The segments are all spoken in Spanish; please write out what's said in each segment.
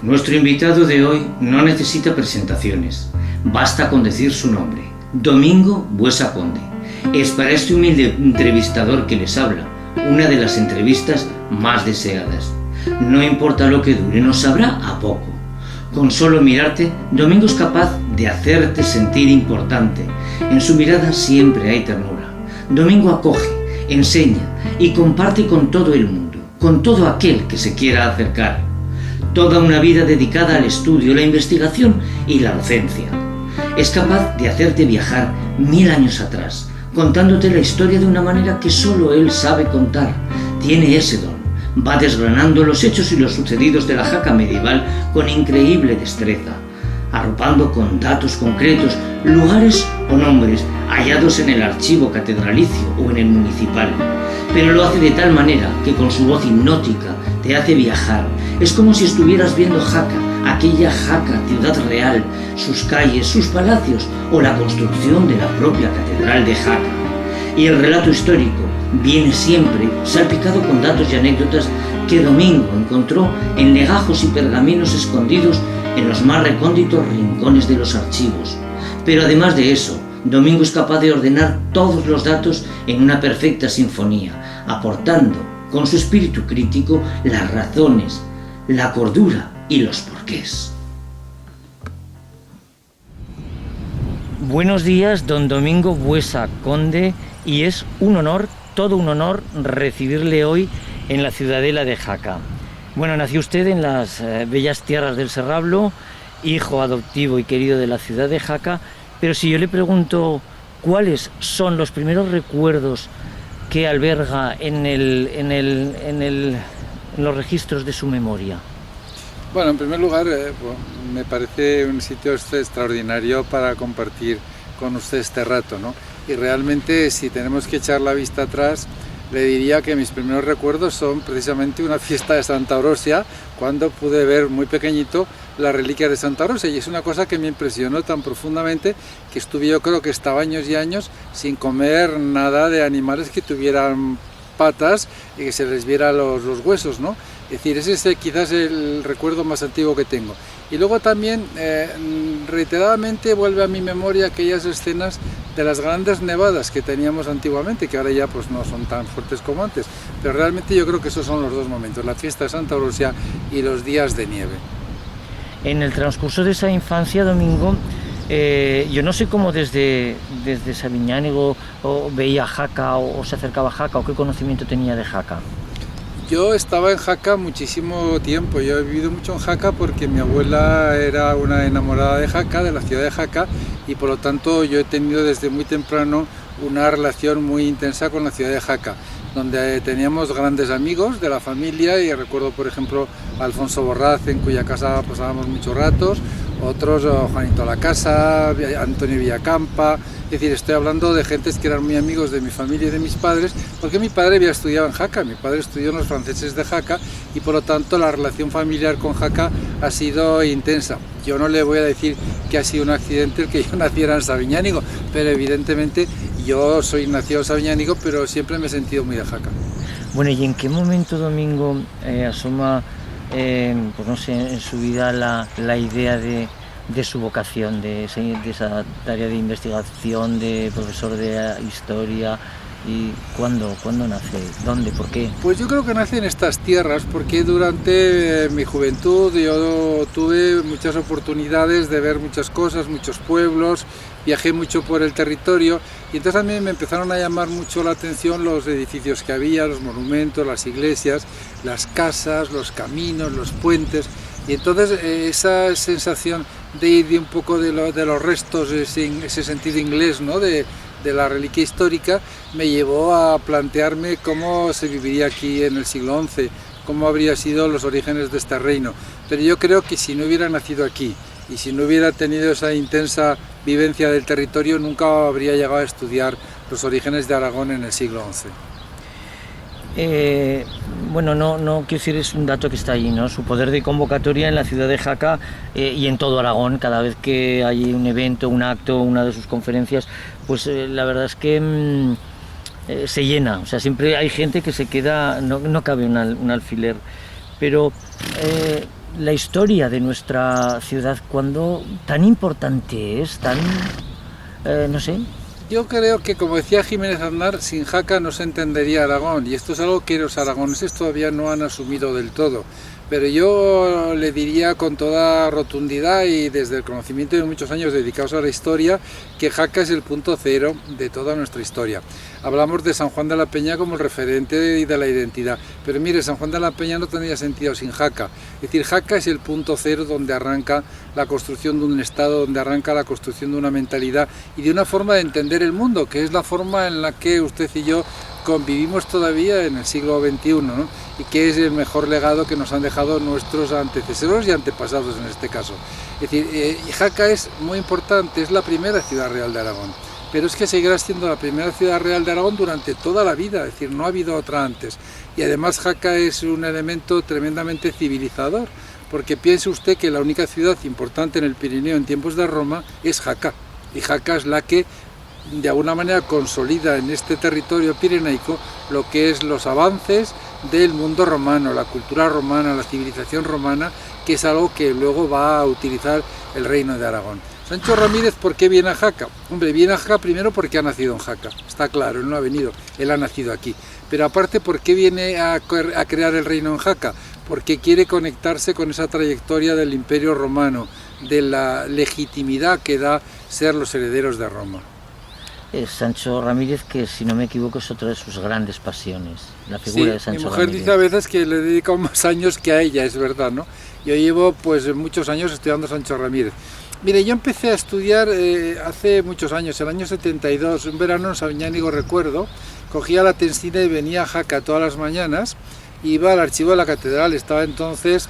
Nuestro invitado de hoy no necesita presentaciones, basta con decir su nombre, Domingo Buesa Conde. Es para este humilde entrevistador que les habla una de las entrevistas más deseadas. No importa lo que dure, nos sabrá a poco. Con solo mirarte, Domingo es capaz de hacerte sentir importante. En su mirada siempre hay ternura. Domingo acoge, enseña y comparte con todo el mundo, con todo aquel que se quiera acercar. Toda una vida dedicada al estudio, la investigación y la docencia. Es capaz de hacerte viajar 1000 años atrás, contándote la historia de una manera que solo él sabe contar. Tiene ese don. Va desgranando los hechos y los sucedidos de la Jaca medieval con increíble destreza, arropando con datos concretos lugares o nombres hallados en el archivo catedralicio o en el municipal. Pero lo hace de tal manera que con su voz hipnótica te hace viajar. Es como si estuvieras viendo Jaca, aquella Jaca, ciudad real, sus calles, sus palacios o la construcción de la propia catedral de Jaca. Y el relato histórico viene siempre salpicado con datos y anécdotas que Domingo encontró en legajos y pergaminos escondidos en los más recónditos rincones de los archivos. Pero además de eso, Domingo es capaz de ordenar todos los datos en una perfecta sinfonía, aportando con su espíritu crítico las razones, la cordura y los porqués. Buenos días, don Domingo Buesa Conde, y es un honor, todo un honor, recibirle hoy en la ciudadela de Jaca. Bueno, nació usted en las bellas tierras del Serrablo, hijo adoptivo y querido de la ciudad de Jaca, pero si yo le pregunto cuáles son los primeros recuerdos que alberga en los registros de su memoria. Bueno, en primer lugar, me parece un sitio extraordinario para compartir con usted este rato, ¿no? Y realmente, si tenemos que echar la vista atrás, le diría que mis primeros recuerdos son precisamente una fiesta de Santa Orosia, cuando pude ver muy pequeñito la reliquia de Santa Orosia, y es una cosa que me impresionó tan profundamente que estuve, yo creo que estaba años y años sin comer nada de animales que tuvieran patas y que se les viera los huesos, ¿no? Es decir, ese es quizás el recuerdo más antiguo que tengo. Y luego también reiteradamente vuelve a mi memoria aquellas escenas de las grandes nevadas que teníamos antiguamente, que ahora ya pues no son tan fuertes como antes, pero realmente yo creo que esos son los dos momentos, la fiesta de Santa Orosia y los días de nieve. En el transcurso de esa infancia, Domingo, yo no sé cómo desde Sabiñánigo veía Jaca o se acercaba a Jaca o qué conocimiento tenía de Jaca. Yo estaba en Jaca muchísimo tiempo, yo he vivido mucho en Jaca porque mi abuela era una enamorada de Jaca, de la ciudad de Jaca, y por lo tanto yo he tenido desde muy temprano una relación muy intensa con la ciudad de Jaca, donde teníamos grandes amigos de la familia, y recuerdo por ejemplo a Alfonso Borraz, en cuya casa pasábamos muchos ratos, otros Juanito Lacasa, Antonio Villacampa. Es decir, estoy hablando de gentes que eran muy amigos de mi familia y de mis padres, porque mi padre había estudiado en Jaca, mi padre estudió en los franceses de Jaca, y por lo tanto la relación familiar con Jaca ha sido intensa. Yo no le voy a decir que ha sido un accidente el que yo naciera en Sabiñánigo, pero evidentemente yo soy nacido en Sabiñánigo, pero siempre me he sentido muy de Jaca. Bueno, ¿y en qué momento, Domingo, asoma, pues no sé, en su vida la idea de su vocación, de esa tarea de investigación, de profesor de historia? ¿Y cuándo nace? ¿Dónde? ¿Por qué? Pues yo creo que nace en estas tierras, porque durante mi juventud yo tuve muchas oportunidades de ver muchas cosas, muchos pueblos, viajé mucho por el territorio, y entonces a mí me empezaron a llamar mucho la atención los edificios que había, los monumentos, las iglesias, las casas, los caminos, los puentes, y entonces esa sensación de ir de un poco de los restos, ese sentido inglés, ¿no?, de la reliquia histórica, me llevó a plantearme cómo se viviría aquí en el siglo XI, cómo habrían sido los orígenes de este reino. Pero yo creo que si no hubiera nacido aquí y si no hubiera tenido esa intensa vivencia del territorio, nunca habría llegado a estudiar los orígenes de Aragón en el siglo XI. Bueno, no quiero decir, es un dato que está ahí, ¿no? Su poder de convocatoria en la ciudad de Jaca y en todo Aragón, cada vez que hay un evento, un acto, una de sus conferencias, pues la verdad es que se llena, o sea, siempre hay gente que se queda, no cabe un alfiler, pero la historia de nuestra ciudad cuando tan importante es, tan, no sé. Yo creo que, como decía Jiménez Aznar, sin Jaca no se entendería Aragón, y esto es algo que los aragoneses todavía no han asumido del todo. Pero yo le diría con toda rotundidad y desde el conocimiento de muchos años dedicados a la historia, que Jaca es el punto cero de toda nuestra historia. Hablamos de San Juan de la Peña como el referente de la identidad, pero mire, San Juan de la Peña no tendría sentido sin Jaca. Es decir, Jaca es el punto cero donde arranca la construcción de un Estado, donde arranca la construcción de una mentalidad y de una forma de entender el mundo, que es la forma en la que usted y yo convivimos todavía en el siglo XXI, ¿no? Y que es el mejor legado que nos han dejado nuestros antecesores y antepasados en este caso. Es decir, Jaca es muy importante, es la primera ciudad real de Aragón, pero es que seguirá siendo la primera ciudad real de Aragón durante toda la vida, es decir, no ha habido otra antes. Y además Jaca es un elemento tremendamente civilizador, porque piense usted que la única ciudad importante en el Pirineo en tiempos de Roma es Jaca, y Jaca es la que de alguna manera consolida en este territorio pirenaico lo que es los avances del mundo romano, la cultura romana, la civilización romana, que es algo que luego va a utilizar el reino de Aragón. Sancho Ramírez, ¿por qué viene a Jaca? Hombre, viene a Jaca primero porque ha nacido en Jaca, está claro, él no ha venido, él ha nacido aquí. Pero aparte, ¿por qué viene a crear el reino en Jaca? Porque quiere conectarse con esa trayectoria del Imperio Romano, de la legitimidad que da ser los herederos de Roma. Sancho Ramírez, que si no me equivoco es otra de sus grandes pasiones, la figura de Sancho Ramírez. Mi mujer dice a veces que le he dedicado más años que a ella, es verdad, ¿no? Yo llevo pues muchos años estudiando Sancho Ramírez. Mire, yo empecé a estudiar hace muchos años, el año 72, un verano en Sabiñánigo recuerdo, cogía la Tensina y venía a Jaca todas las mañanas, iba al archivo de la catedral, estaba entonces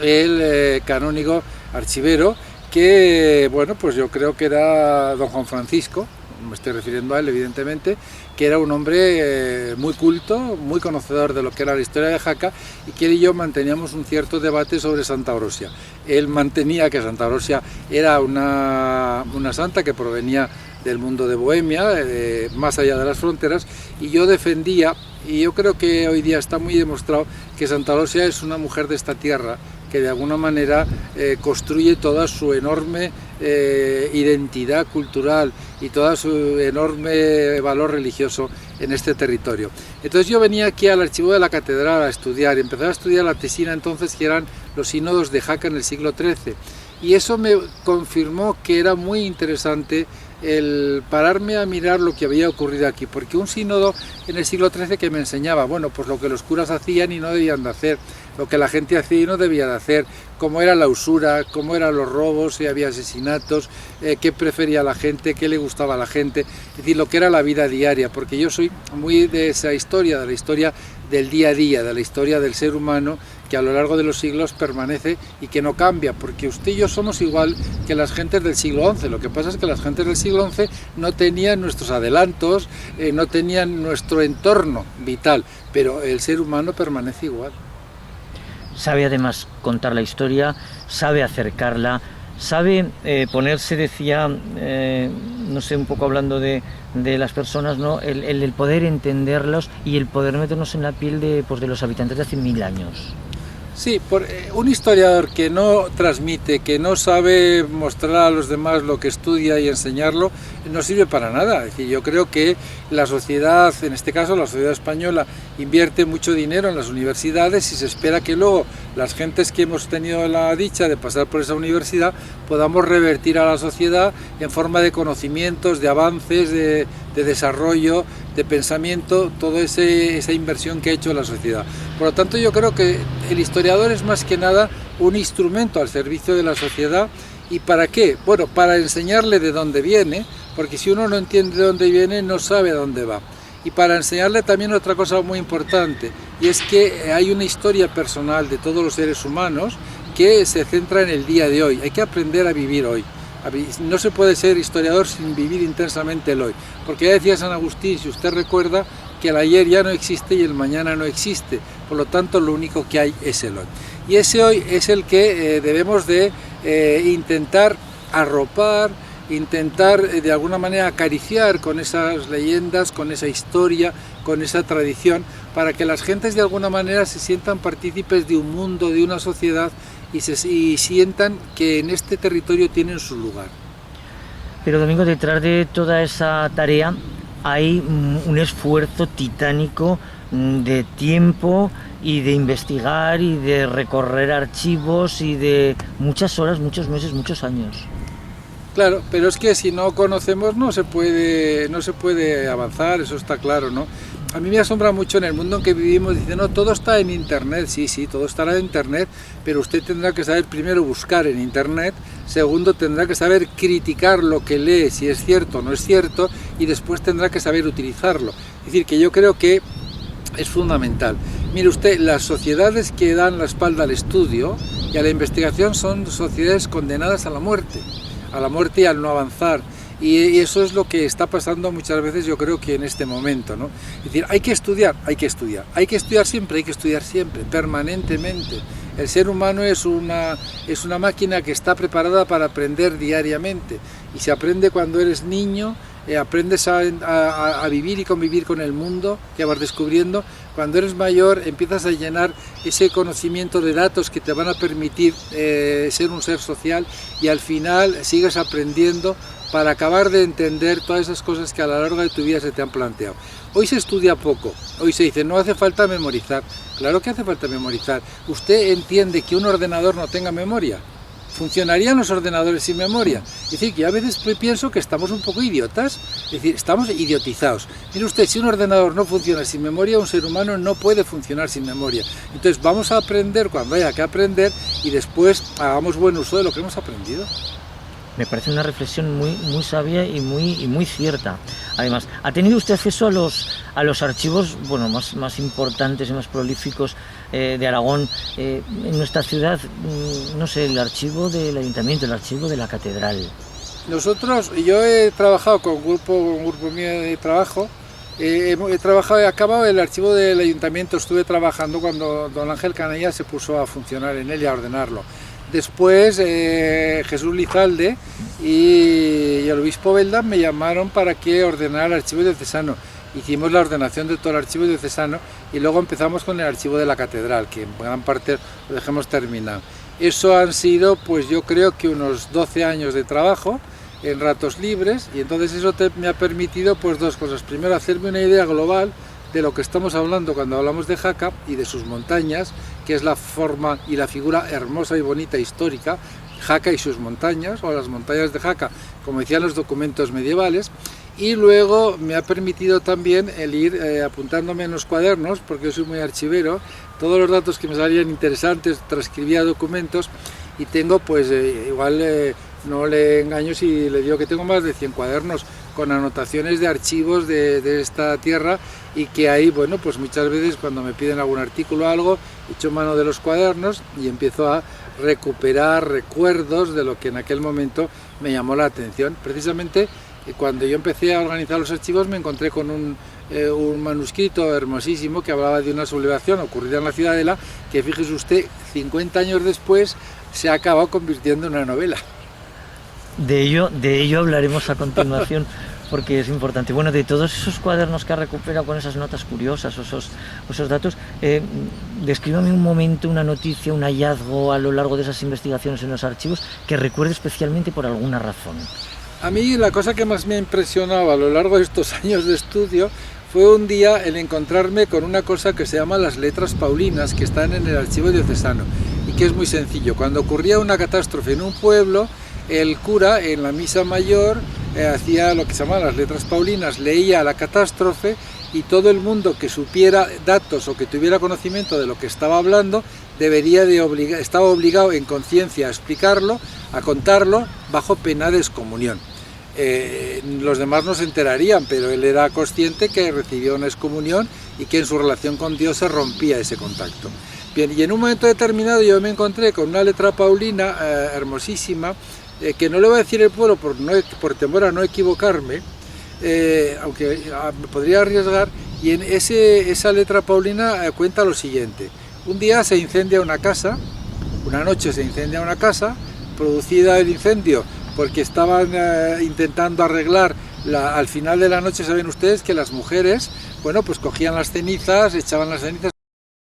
el canónigo archivero, que bueno, pues yo creo que era don Juan Francisco, me estoy refiriendo a él evidentemente, que era un hombre muy culto, muy conocedor de lo que era la historia de Jaca, y que él y yo manteníamos un cierto debate sobre Santa Orosia. Él mantenía que Santa Orosia era una santa que provenía del mundo de Bohemia, más allá de las fronteras, y yo defendía, y yo creo que hoy día está muy demostrado, que Santa Orosia es una mujer de esta tierra, que de alguna manera construye toda su enorme identidad cultural y todo su enorme valor religioso en este territorio. Entonces yo venía aquí al archivo de la catedral a estudiar, y empecé a estudiar la tesina entonces, que eran los sínodos de Jaca en el siglo XIII, y eso me confirmó que era muy interesante el pararme a mirar lo que había ocurrido aquí, porque un sínodo en el siglo XIII que me enseñaba, bueno, pues lo que los curas hacían y no debían de hacer, lo que la gente hacía y no debía de hacer, cómo era la usura, cómo eran los robos, si había asesinatos, qué prefería la gente, qué le gustaba a la gente, es decir, lo que era la vida diaria, porque yo soy muy de esa historia, de la historia del día a día, de la historia del ser humano, que a lo largo de los siglos permanece y que no cambia, porque usted y yo somos igual que las gentes del siglo XI. Lo que pasa es que las gentes del siglo XI no tenían nuestros adelantos, no tenían nuestro entorno vital, pero el ser humano permanece igual. Sabe además contar la historia, sabe acercarla, sabe ponerse, decía, no sé, un poco hablando de las personas, ¿no? El poder entenderlos y el poder meternos en la piel de los habitantes de hace 1000 años. Sí, un historiador que no transmite, que no sabe mostrar a los demás lo que estudia y enseñarlo, no sirve para nada. Es decir, yo creo que la sociedad, en este caso la sociedad española, invierte mucho dinero en las universidades y se espera que luego las gentes que hemos tenido la dicha de pasar por esa universidad podamos revertir a la sociedad en forma de conocimientos, de avances, de desarrollo, de pensamiento, toda esa inversión que ha hecho la sociedad. Por lo tanto, yo creo que el historiador es más que nada un instrumento al servicio de la sociedad. ¿Y para qué? Bueno, para enseñarle de dónde viene, porque si uno no entiende de dónde viene, no sabe a dónde va. Y para enseñarle también otra cosa muy importante, y es que hay una historia personal de todos los seres humanos que se centra en el día de hoy. Hay que aprender a vivir hoy. No se puede ser historiador sin vivir intensamente el hoy, porque ya decía San Agustín, si usted recuerda, que el ayer ya no existe y el mañana no existe, por lo tanto lo único que hay es el hoy. Y ese hoy es el que debemos de intentar arropar, intentar de alguna manera acariciar con esas leyendas, con esa historia, con esa tradición, para que las gentes de alguna manera se sientan partícipes de un mundo, de una sociedad y sientan que en este territorio tienen su lugar. Pero Domingo, detrás de toda esa tarea hay un esfuerzo titánico de tiempo y de investigar y de recorrer archivos y de muchas horas, muchos meses, muchos años. Claro, pero es que si no conocemos no se puede avanzar, eso está claro, ¿no? A mí me asombra mucho en el mundo en que vivimos, dice, no, todo está en Internet, sí, todo estará en Internet, pero usted tendrá que saber primero buscar en Internet, segundo tendrá que saber criticar lo que lee, si es cierto o no es cierto, y después tendrá que saber utilizarlo. Es decir, que yo creo que es fundamental. Mire usted, las sociedades que dan la espalda al estudio y a la investigación son sociedades condenadas a la muerte y al no avanzar. Y eso es lo que está pasando muchas veces, yo creo que en este momento, ¿no? Es decir, hay que estudiar siempre, permanentemente. El ser humano es una máquina que está preparada para aprender diariamente. Y se aprende cuando eres niño, aprendes a vivir y convivir con el mundo que vas descubriendo. Cuando eres mayor empiezas a llenar ese conocimiento de datos que te van a permitir ser un ser social, y al final sigues aprendiendo para acabar de entender todas esas cosas que a lo largo de tu vida se te han planteado. Hoy se estudia poco, hoy se dice no hace falta memorizar. Claro que hace falta memorizar. ¿Usted entiende que un ordenador no tenga memoria? ¿Funcionarían los ordenadores sin memoria? Es decir, que yo a veces pienso que estamos un poco idiotas, es decir, estamos idiotizados. Mire usted, si un ordenador no funciona sin memoria, un ser humano no puede funcionar sin memoria. Entonces vamos a aprender cuando haya que aprender y después hagamos buen uso de lo que hemos aprendido. Me parece una reflexión muy sabia y muy cierta. Además, ¿ha tenido usted acceso a los archivos más importantes y más prolíficos de Aragón? En nuestra ciudad, no sé, el archivo del ayuntamiento, el archivo de la catedral. Yo he trabajado con un grupo mío de trabajo, he acabado el archivo del ayuntamiento, estuve trabajando cuando don Ángel Canella se puso a funcionar en él y a ordenarlo. Después Jesús Lizalde y el obispo Beldam me llamaron para que ordenara el archivo diocesano. Hicimos la ordenación de todo el archivo diocesano y luego empezamos con el archivo de la catedral, que en gran parte lo dejamos terminado. Eso han sido, pues yo creo que unos 12 años de trabajo en ratos libres, y entonces eso me ha permitido pues dos cosas. Primero, hacerme una idea global de lo que estamos hablando cuando hablamos de Jaca y de sus montañas, que es la forma y la figura hermosa y bonita histórica, Jaca y sus montañas, o las montañas de Jaca, como decían los documentos medievales. Y luego me ha permitido también el ir apuntándome en los cuadernos, porque yo soy muy archivero, todos los datos que me salían interesantes, transcribía documentos, y tengo pues no le engaño si le digo que tengo más de 100 cuadernos con anotaciones de archivos de esta tierra, y que ahí, bueno, pues muchas veces cuando me piden algún artículo o algo, echo mano de los cuadernos y empiezo a recuperar recuerdos de lo que en aquel momento me llamó la atención. Precisamente cuando yo empecé a organizar los archivos me encontré con un manuscrito hermosísimo que hablaba de una sublevación ocurrida en la Ciudadela, que fíjese usted, 50 años después se ha acabado convirtiendo en una novela. De ello hablaremos a continuación, porque es importante. Bueno, de todos esos cuadernos que ha recuperado con esas notas curiosas, esos datos, descríbame un momento, una noticia, un hallazgo a lo largo de esas investigaciones en los archivos que recuerde especialmente por alguna razón. A mí la cosa que más me ha impresionado a lo largo de estos años de estudio fue un día el encontrarme con una cosa que se llama las letras paulinas, que están en el archivo diocesano, y que es muy sencillo. Cuando ocurría una catástrofe en un pueblo, el cura en la misa mayor hacía lo que se llama las letras paulinas, leía la catástrofe, y todo el mundo que supiera datos o que tuviera conocimiento de lo que estaba hablando estaba obligado en conciencia a explicarlo, a contarlo, bajo pena de excomunión. Los demás no se enterarían, pero él era consciente que recibió una excomunión y que en su relación con Dios se rompía ese contacto. Bien, y en un momento determinado yo me encontré con una letra paulina hermosísima, que no le voy a decir el pueblo por temor a no equivocarme, aunque me podría arriesgar, y en esa letra paulina cuenta lo siguiente. Un día se incendia una casa, una noche se incendia una casa, producida el incendio porque estaban intentando arreglar al final de la noche. Saben ustedes que las mujeres, bueno, pues cogían las cenizas, echaban las cenizas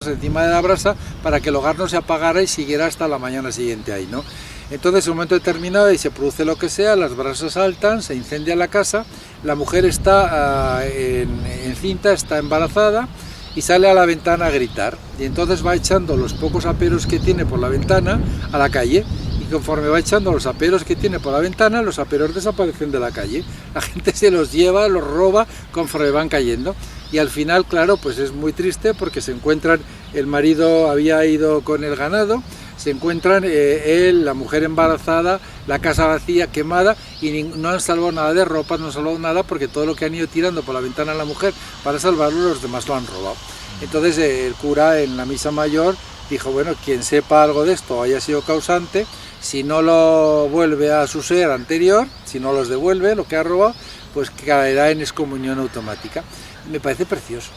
encima de la brasa para que el hogar no se apagara y siguiera hasta la mañana siguiente ahí, ¿no? Entonces, en un momento determinado, y se produce lo que sea, las brasas saltan, se incendia la casa, la mujer está encinta, está embarazada y sale a la ventana a gritar. Y entonces va echando los pocos aperos que tiene por la ventana a la calle. Y conforme va echando los aperos que tiene por la ventana, los aperos desaparecen de la calle. La gente se los lleva, los roba conforme van cayendo. Y al final, claro, pues es muy triste porque se encuentran, el marido había ido con el ganado, se encuentran él, la mujer embarazada, la casa vacía, quemada, y no han salvado nada de ropa, no han salvado nada porque todo lo que han ido tirando por la ventana a la mujer para salvarlo, los demás lo han robado. Entonces el cura en la misa mayor dijo, bueno, quien sepa algo de esto o haya sido causante, si no lo vuelve a su ser anterior, si no los devuelve lo que ha robado, pues caerá en excomunión automática. Me parece precioso.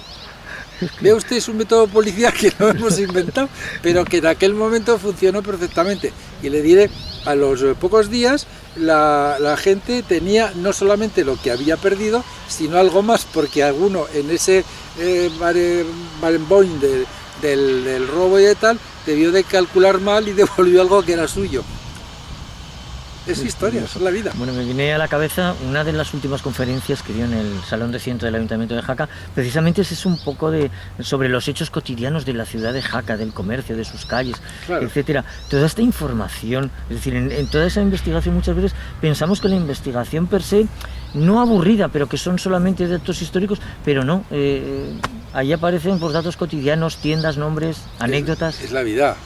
Ve usted, es un método policial que no hemos inventado, pero que en aquel momento funcionó perfectamente. Y le diré, a los pocos días la gente tenía no solamente lo que había perdido, sino algo más, porque alguno en ese barenboim del robo y de tal, debió de calcular mal y devolvió algo que era suyo. Es historia, es la vida. Bueno, me viene a la cabeza una de las últimas conferencias que dio en el Salón de Ciento del Ayuntamiento de Jaca. Precisamente es un poco sobre los hechos cotidianos de la ciudad de Jaca, del comercio, de sus calles, claro, etcétera. Toda esta información, es decir, en toda esa investigación muchas veces pensamos que la investigación per se, no aburrida, pero que son solamente datos históricos, pero no. Ahí aparecen pues, datos cotidianos, tiendas, nombres, anécdotas. Es la vida.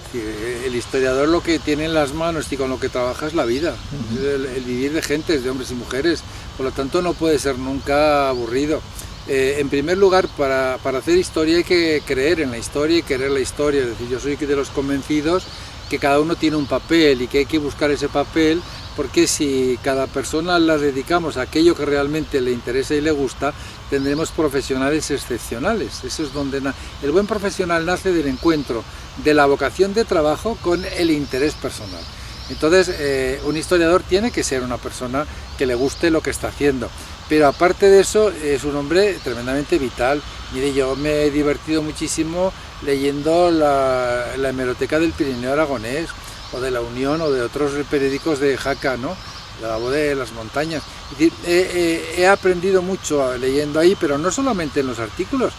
El historiador lo que tiene en las manos y con lo que trabaja es la vida. El vivir de gentes, de hombres y mujeres. Por lo tanto, no puede ser nunca aburrido. En primer lugar, para hacer historia hay que creer en la historia y querer la historia. Es decir, yo soy de los convencidos que cada uno tiene un papel y que hay que buscar ese papel, porque si cada persona la dedicamos a aquello que realmente le interesa y le gusta, tendremos profesionales excepcionales. Eso es donde el buen profesional nace del encuentro de la vocación de trabajo con el interés personal. Entonces, un historiador tiene que ser una persona que le guste lo que está haciendo, pero aparte de eso es un hombre tremendamente vital. Mire, yo me he divertido muchísimo leyendo la hemeroteca del Pirineo Aragonés, o de La Unión, o de otros periódicos de Jaca, ¿no? La Voz de las Montañas. He aprendido mucho leyendo ahí, pero no solamente en los artículos.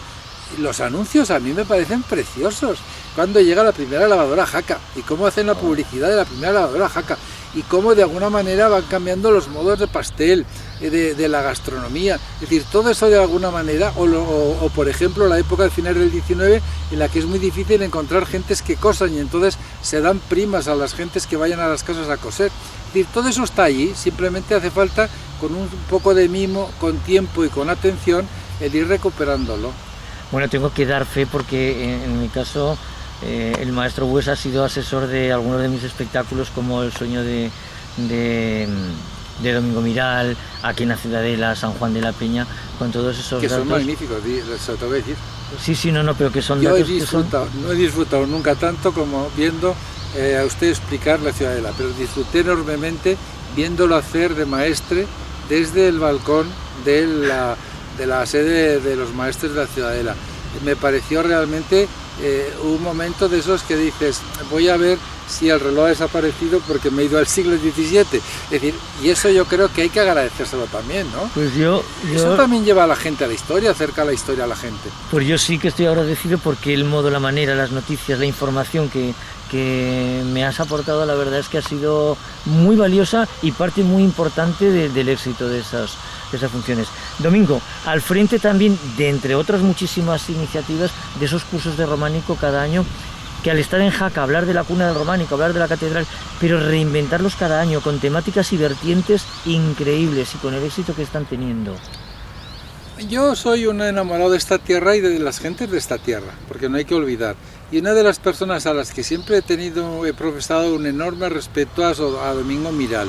Los anuncios a mí me parecen preciosos. Cuando llega la primera lavadora Jaca, y cómo hacen la publicidad de la primera lavadora Jaca, y cómo de alguna manera van cambiando los modos de pastel, de la gastronomía. Es decir, todo eso de alguna manera, o por ejemplo la época del final del 19, en la que es muy difícil encontrar gentes que cosan, y entonces se dan primas a las gentes que vayan a las casas a coser. Es decir, todo eso está allí, simplemente hace falta con un poco de mimo, con tiempo y con atención, el ir recuperándolo. Bueno, tengo que dar fe porque en mi caso el maestro Buesa ha sido asesor de algunos de mis espectáculos, como El sueño de Domingo Miral, aquí en la Ciudadela, San Juan de la Peña, con todos esos que datos. Son magníficos, se lo tengo que decir. Sí, no, pero que son Yo datos no he disfrutado nunca tanto como viendo a usted explicar la Ciudadela, pero disfruté enormemente viéndolo hacer de maestre desde el balcón de la sede de los maestres de la Ciudadela. Me pareció realmente un momento de esos que dices, voy a ver si el reloj ha desaparecido porque me he ido al siglo XVII. Es decir, y eso yo creo que hay que agradecérselo también, ¿no? Pues eso también lleva a la gente a la historia, acerca la historia a la gente. Pues yo sí que estoy agradecido porque el modo, la manera, las noticias, la información que me has aportado, la verdad es que ha sido muy valiosa y parte muy importante del éxito de esas funciones. Domingo, al frente también de, entre otras muchísimas iniciativas, de esos cursos de románico cada año, que al estar en Jaca, hablar de la cuna del románico, hablar de la catedral, pero reinventarlos cada año con temáticas y vertientes increíbles y con el éxito que están teniendo. Yo soy un enamorado de esta tierra y de las gentes de esta tierra, porque no hay que olvidar. Y una de las personas a las que siempre he profesado un enorme respeto a Domingo Miral.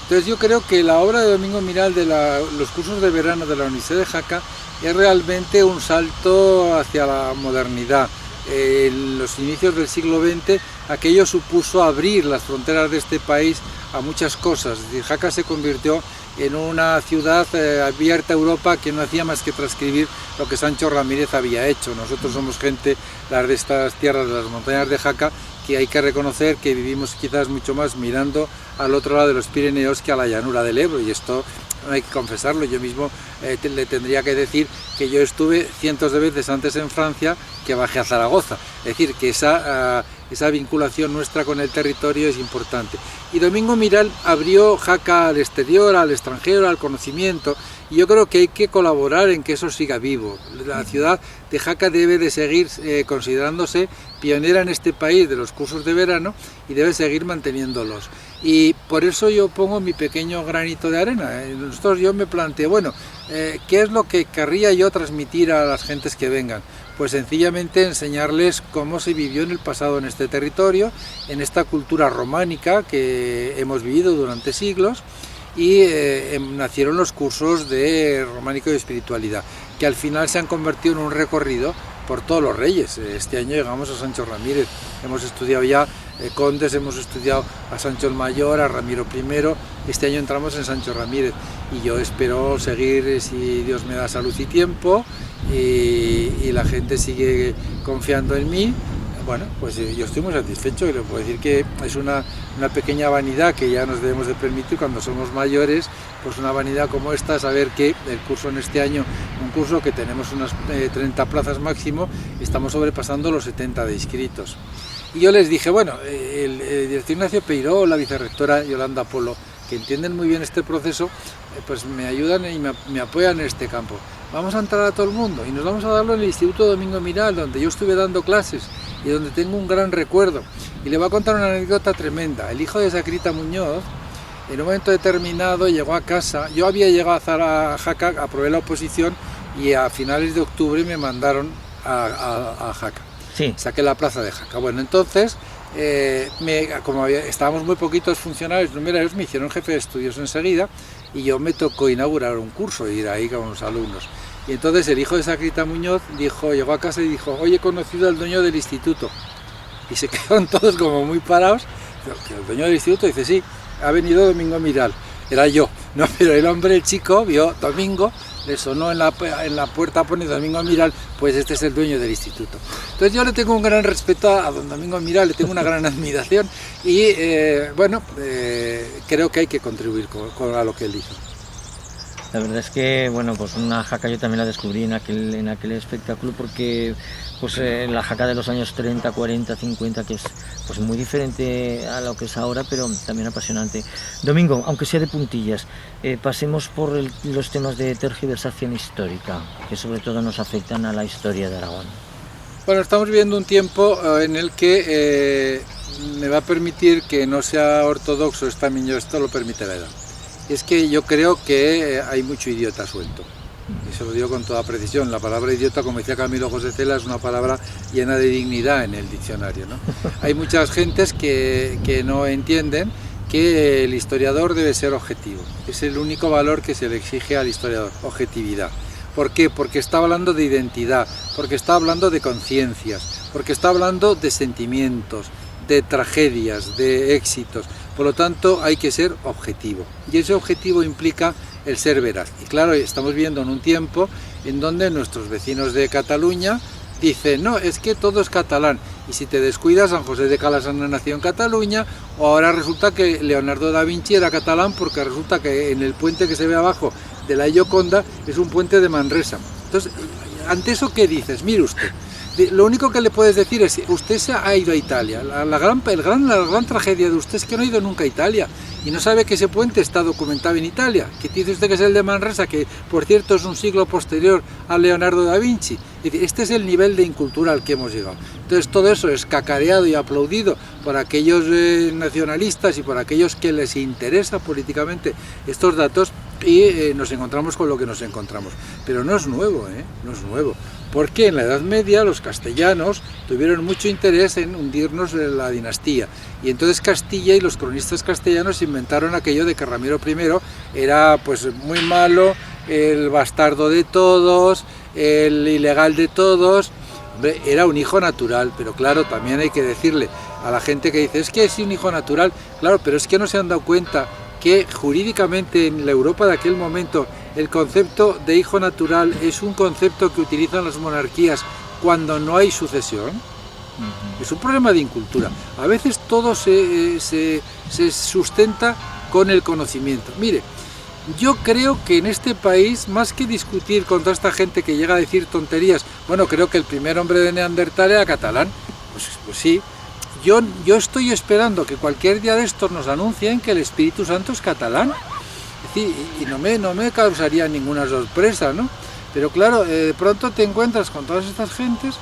Entonces yo creo que la obra de Domingo Miral de los cursos de verano de la Universidad de Jaca es realmente un salto hacia la modernidad. En los inicios del siglo XX aquello supuso abrir las fronteras de este país a muchas cosas. Es decir, Jaca se convirtió en una ciudad abierta a Europa que no hacía más que transcribir lo que Sancho Ramírez había hecho. Nosotros somos gente, las de estas tierras de las montañas de Jaca, que hay que reconocer que vivimos quizás mucho más mirando al otro lado de los Pirineos que a la llanura del Ebro, y esto no hay que confesarlo. Yo mismo le tendría que decir que yo estuve cientos de veces antes en Francia que bajé a Zaragoza. Es decir, que esa vinculación nuestra con el territorio es importante. Y Domingo Miral abrió Jaca al exterior, al extranjero, al conocimiento, y yo creo que hay que colaborar en que eso siga vivo. La ciudad de Jaca debe de seguir considerándose pionera en este país de los cursos de verano y debe seguir manteniéndolos. Y por eso yo pongo mi pequeño granito de arena. Yo me planteo, bueno, ¿qué es lo que querría yo transmitir a las gentes que vengan? Pues sencillamente enseñarles cómo se vivió en el pasado en este territorio, en esta cultura románica que hemos vivido durante siglos, y nacieron los cursos de románico y espiritualidad, que al final se han convertido en un recorrido por todos los reyes. Este año llegamos a Sancho Ramírez, hemos estudiado ya condes, hemos estudiado a Sancho el Mayor, a Ramiro I, este año entramos en Sancho Ramírez, y yo espero seguir, si Dios me da salud y tiempo, y la gente sigue confiando en mí. Bueno, pues yo estoy muy satisfecho, y le puedo decir que es una pequeña vanidad que ya nos debemos de permitir cuando somos mayores, pues una vanidad como esta, saber que el curso en este año, un curso que tenemos unas 30 plazas máximo, estamos sobrepasando los 70 de inscritos. Y yo les dije, bueno, el director Ignacio Peiró, la vicerrectora Yolanda Polo, que entienden muy bien este proceso, pues me ayudan y me apoyan en este campo. Vamos a entrar a todo el mundo y nos vamos a darlo en el Instituto Domingo Miral, donde yo estuve dando clases y donde tengo un gran recuerdo. Y le voy a contar una anécdota tremenda. El hijo de Sacrita Muñoz, en un momento determinado, llegó a casa. Yo había llegado a Jaca, aprobé la oposición, y a finales de octubre me mandaron a Jaca. Sí. Saqué la plaza de Jaca. Bueno, entonces, como estábamos muy poquitos funcionarios numerarios, me hicieron jefe de estudios enseguida, y yo me tocó inaugurar un curso, ir ahí con los alumnos. Y entonces el hijo de Sacrita Muñoz llegó a casa y dijo, oye, he conocido al dueño del instituto. Y se quedaron todos como muy parados. ¿El dueño del instituto? Dice, sí, ha venido Domingo Miral. Era yo, no, pero el hombre, el chico, vio Domingo, le sonó en la puerta, pone Domingo Miral, pues este es el dueño del instituto. Entonces yo le tengo un gran respeto a don Domingo Miral, le tengo una gran admiración, y creo que hay que contribuir a lo que él hizo. La verdad es que, bueno, pues una Jaca yo también la descubrí en aquel espectáculo, porque pues la Jaca de los años 30, 40, 50, que es pues muy diferente a lo que es ahora, pero también apasionante. Domingo, aunque sea de puntillas, pasemos por los temas de tergiversación histórica, que sobre todo nos afectan a la historia de Aragón. Bueno, estamos viviendo un tiempo en el que me va a permitir que no sea ortodoxo, esto lo permite la edad. Es que yo creo que hay mucho idiota suelto, y se lo digo con toda precisión. La palabra idiota, como decía Camilo José Cela, es una palabra llena de dignidad en el diccionario, ¿no? Hay muchas gentes que no entienden que el historiador debe ser objetivo. Es el único valor que se le exige al historiador, objetividad. ¿Por qué? Porque está hablando de identidad, porque está hablando de conciencias, porque está hablando de sentimientos, de tragedias, de éxitos. Por lo tanto, hay que ser objetivo, y ese objetivo implica el ser veraz. Y claro, estamos viendo en un tiempo en donde nuestros vecinos de Cataluña dicen, no, es que todo es catalán, y si te descuidas, San José de Calasana nació en Cataluña, o ahora resulta que Leonardo da Vinci era catalán, porque resulta que en el puente que se ve abajo de la Gioconda es un puente de Manresa. Entonces, ante eso, ¿qué dices? Mire usted, lo único que le puedes decir es, usted se ha ido a Italia, la gran tragedia de usted es que no ha ido nunca a Italia, y no sabe que ese puente está documentado en Italia, que dice usted que es el de Manresa, que por cierto es un siglo posterior a Leonardo da Vinci. Este es el nivel de incultura al que hemos llegado. Entonces todo eso es cacareado y aplaudido por aquellos nacionalistas y por aquellos que les interesa políticamente estos datos, y nos encontramos con lo que nos encontramos. Pero no es nuevo, no es nuevo. Porque en la Edad Media los castellanos tuvieron mucho interés en hundirnos en la dinastía, y entonces Castilla y los cronistas castellanos inventaron aquello de que Ramiro I era pues muy malo, el bastardo de todos, el ilegal de todos. Hombre, era un hijo natural, pero claro, también hay que decirle, a la gente que dice, es que es un hijo natural, claro, pero es que no se han dado cuenta que jurídicamente en la Europa de aquel momento el concepto de hijo natural es un concepto que utilizan las monarquías cuando no hay sucesión. Es un problema de incultura. A veces todo se sustenta con el conocimiento. Mire, yo creo que en este país, más que discutir con toda esta gente que llega a decir tonterías, bueno, creo que el primer hombre de Neandertal era catalán, pues sí. Yo estoy esperando que cualquier día de estos nos anuncien que el Espíritu Santo es catalán. Es decir, y no me causaría ninguna sorpresa, ¿no? Pero claro, de pronto te encuentras con todas estas gentes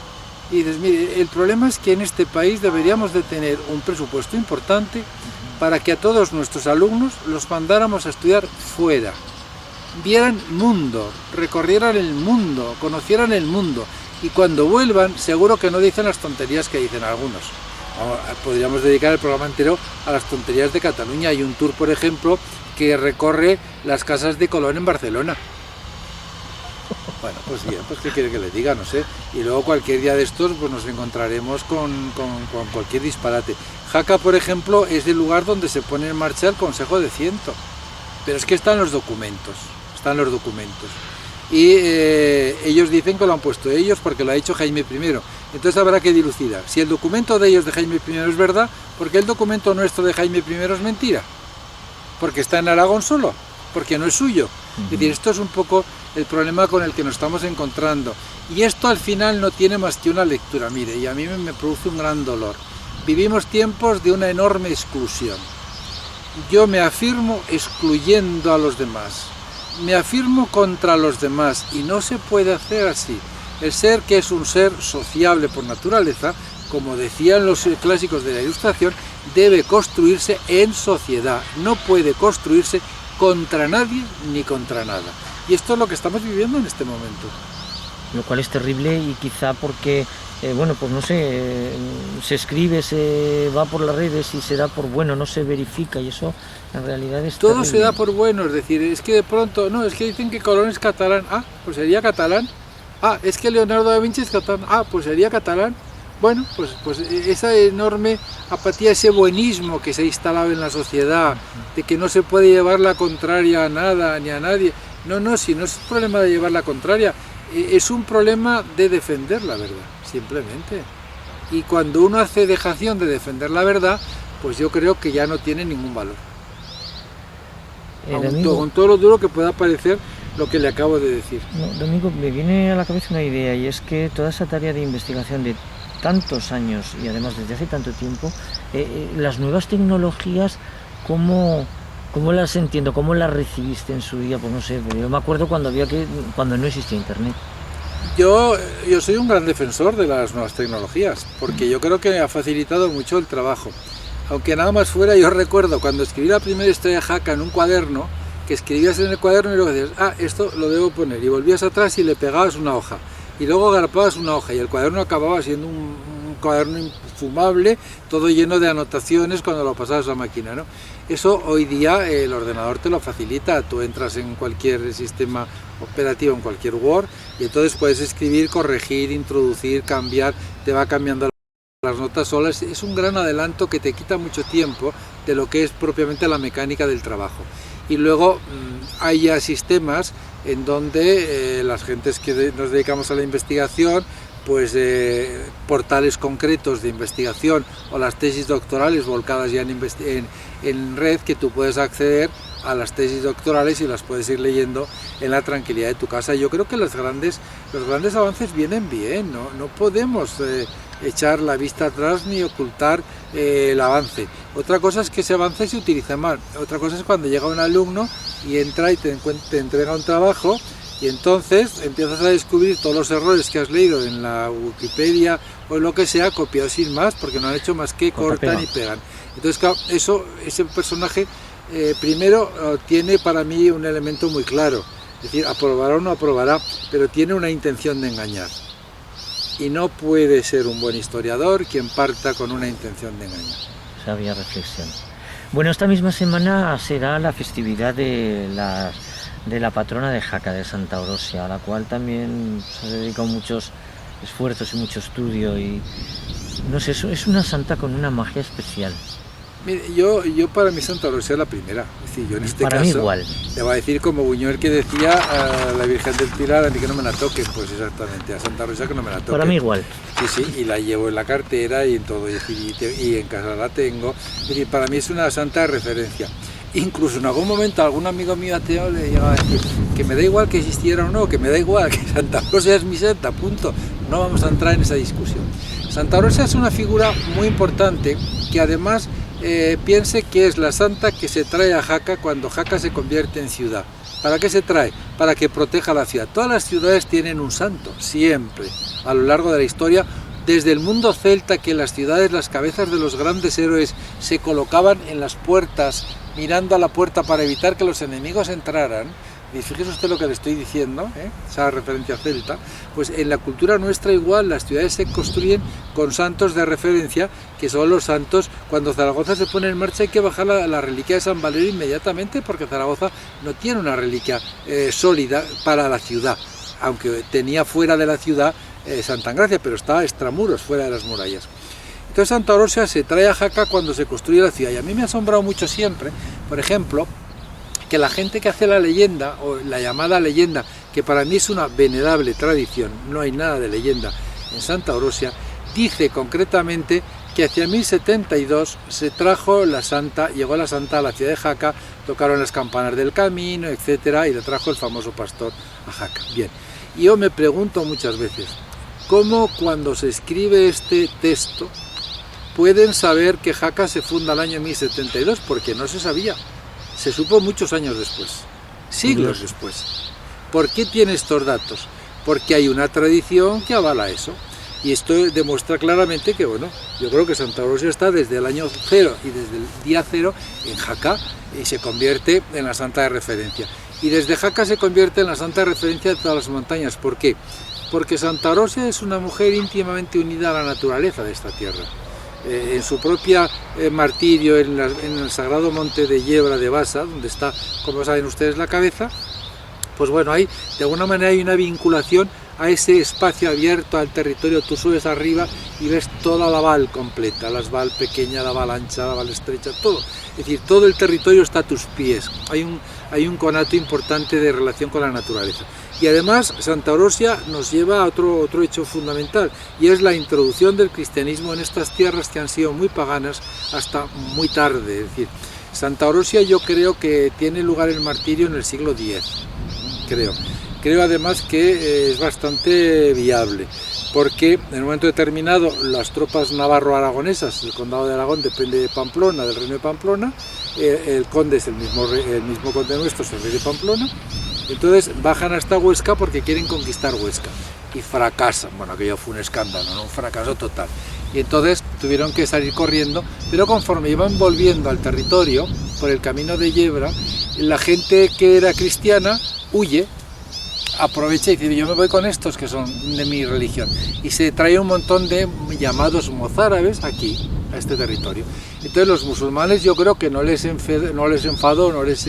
y dices, mire, el problema es que en este país deberíamos de tener un presupuesto importante para que a todos nuestros alumnos los mandáramos a estudiar fuera. Vieran mundo, recorrieran el mundo, conocieran el mundo. Y cuando vuelvan, seguro que no dicen las tonterías que dicen algunos. Podríamos dedicar el programa entero a las tonterías de Cataluña. Hay un tour, por ejemplo, que recorre las casas de Colón en Barcelona. Bueno, pues bien, pues qué quiere que le diga, no sé. Y luego cualquier día de estos pues nos encontraremos con cualquier disparate. Jaca, por ejemplo, es el lugar donde se pone en marcha el Consejo de Ciento. Pero es que están los documentos. Y ellos dicen que lo han puesto ellos porque lo ha hecho Jaime I. Entonces habrá que dilucidar. Si el documento de ellos de Jaime I es verdad, ¿por qué el documento nuestro de Jaime I es mentira? Porque está en Aragón solo, porque no es suyo. Es decir, esto es un poco el problema con el que nos estamos encontrando. Y esto al final no tiene más que una lectura. Mire, y a mí me produce un gran dolor. Vivimos tiempos de una enorme exclusión. Yo me afirmo excluyendo a los demás. Me afirmo contra los demás y no se puede hacer así. El ser, que es un ser sociable por naturaleza, como decían los clásicos de la Ilustración, debe construirse en sociedad, no puede construirse contra nadie ni contra nada. Y esto es lo que estamos viviendo en este momento. Lo cual es terrible y quizá porque, bueno, pues no sé, se escribe, se va por las redes y se da por bueno, no se verifica y eso en realidad es todo terrible. Se da por bueno, es decir, es que de pronto, no, es que dicen que Colón es catalán, pues sería catalán. Es que Leonardo da Vinci es catalán, pues sería catalán. Bueno, pues esa enorme apatía, ese buenismo que se ha instalado en la sociedad, de que no se puede llevar la contraria a nada ni a nadie. No, si no es un problema de llevar la contraria, es un problema de defender la verdad, simplemente. Y cuando uno hace dejación de defender la verdad, pues yo creo que ya no tiene ningún valor. Con todo lo duro que pueda parecer lo que le acabo de decir. No, Domingo, me viene a la cabeza una idea, y es que toda esa tarea de investigación de tantos años y además desde hace tanto tiempo, las nuevas tecnologías, ¿cómo las entiendo? ¿Cómo las recibiste en su día? Pues no sé, yo me acuerdo cuando no existía internet. Yo soy un gran defensor de las nuevas tecnologías, porque yo creo que ha facilitado mucho el trabajo. Aunque nada más fuera, yo recuerdo cuando escribí la primera historia de Jaca en un cuaderno, que escribías en el cuaderno y luego decías, esto lo debo poner, y volvías atrás y le pegabas una hoja, y luego agarrabas una hoja, y el cuaderno acababa siendo un cuaderno infumable, todo lleno de anotaciones cuando lo pasabas a máquina, ¿no? Eso hoy día el ordenador te lo facilita, tú entras en cualquier sistema operativo, en cualquier Word, y entonces puedes escribir, corregir, introducir, cambiar, te va cambiando las notas solas. Es un gran adelanto que te quita mucho tiempo de lo que es propiamente la mecánica del trabajo. Y luego hay ya sistemas en donde las gentes que nos dedicamos a la investigación, pues portales concretos de investigación o las tesis doctorales volcadas ya en red, que tú puedes acceder a las tesis doctorales y las puedes ir leyendo en la tranquilidad de tu casa. Yo creo que los grandes avances vienen bien, no podemos echar la vista atrás ni ocultar el avance. Otra cosa es que ese avance se utilice mal, otra cosa es cuando llega un alumno y entra y te entrega un trabajo y entonces empiezas a descubrir todos los errores que has leído en la Wikipedia o en lo que sea, copiados sin más, porque no han hecho más que cortan y pegan. Entonces, claro, ese personaje primero tiene para mí un elemento muy claro, es decir, aprobará o no aprobará, pero tiene una intención de engañar. Y no puede ser un buen historiador quien parta con una intención de engañar. Sabia reflexión. Bueno, esta misma semana será la festividad de la patrona de Jaca, de Santa Orosia, a la cual también se ha dedicado muchos esfuerzos y mucho estudio. Y no sé, es una santa con una magia especial. Mire, yo para mí Santa Rosa es la primera. Es decir, yo en este para caso mí igual. le voy a decir como Buñuel que decía a la Virgen del Pilar, a mí que no me la toquen, pues exactamente, a Santa Rosa que no me la toquen. Para mí igual. Sí, y la llevo en la cartera y en todo, y en casa la tengo. Es decir, para mí es una santa de referencia. Incluso en algún momento algún amigo mío ateo le llegaba a decir que me da igual que existiera o no, que me da igual, que Santa Rosa es mi santa, punto. No vamos a entrar en esa discusión. Santa Rosa es una figura muy importante que además piense que es la santa que se trae a Jaca cuando Jaca se convierte en ciudad. ¿Para qué se trae? Para que proteja la ciudad. Todas las ciudades tienen un santo, siempre, a lo largo de la historia. Desde el mundo celta, que en las ciudades las cabezas de los grandes héroes se colocaban en las puertas, mirando a la puerta para evitar que los enemigos entraran. Y fíjese usted lo que le estoy diciendo, esa referencia celta. Pues en la cultura nuestra igual, las ciudades se construyen con santos de referencia, que son los santos. Cuando Zaragoza se pone en marcha hay que bajar la reliquia de San Valerio inmediatamente, porque Zaragoza no tiene una reliquia sólida para la ciudad, aunque tenía fuera de la ciudad Santa Engracia, pero estaba extramuros, fuera de las murallas. Entonces Santa Orosia se trae a Jaca cuando se construye la ciudad, y a mí me ha asombrado mucho siempre, por ejemplo, que la gente que hace la leyenda, o la llamada leyenda, que para mí es una venerable tradición, no hay nada de leyenda en Santa Orosia, dice concretamente que hacia 1072 se trajo la santa, llegó la santa a la ciudad de Jaca, tocaron las campanas del camino, etcétera, y le trajo el famoso pastor a Jaca. Bien, y yo me pregunto muchas veces, ¿cómo cuando se escribe este texto pueden saber que Jaca se funda el año 1072? Porque no se sabía. Se supo muchos años después, siglos después. ¿Por qué tiene estos datos? Porque hay una tradición que avala eso. Y esto demuestra claramente que, bueno, yo creo que Santa Orosia está desde el año 0 y desde el día 0 en Jaca y se convierte en la santa de referencia. Y desde Jaca se convierte en la santa de referencia de todas las montañas. ¿Por qué? Porque Santa Orosia es una mujer íntimamente unida a la naturaleza de esta tierra. En su propia martirio en el sagrado monte de Yebra de Basa, donde está, como saben ustedes, la cabeza, pues bueno, hay de alguna manera hay una vinculación a ese espacio abierto al territorio. Tú subes arriba y ves toda la val completa, la val pequeña, la val ancha, la val estrecha, todo. Es decir, todo el territorio está a tus pies. Hay un conato importante de relación con la naturaleza. Y además Santa Orosia nos lleva a otro hecho fundamental, y es la introducción del cristianismo en estas tierras que han sido muy paganas hasta muy tarde. Es decir, Santa Orosia yo creo que tiene lugar el martirio en el siglo X, creo además que es bastante viable, porque en un momento determinado las tropas navarro-aragonesas, el condado de Aragón depende de Pamplona, del reino de Pamplona, el conde es el mismo conde nuestro, es el rey de Pamplona. Entonces bajan hasta Huesca porque quieren conquistar Huesca y fracasan. Bueno, aquello fue un escándalo, ¿no? Un fracaso total. Y entonces tuvieron que salir corriendo, pero conforme iban volviendo al territorio por el camino de Yebra, la gente que era cristiana huye, aprovecha y dice: yo me voy con estos que son de mi religión, y se trae un montón de llamados mozárabes aquí, a este territorio. Entonces los musulmanes, yo creo que no les enfadó, no les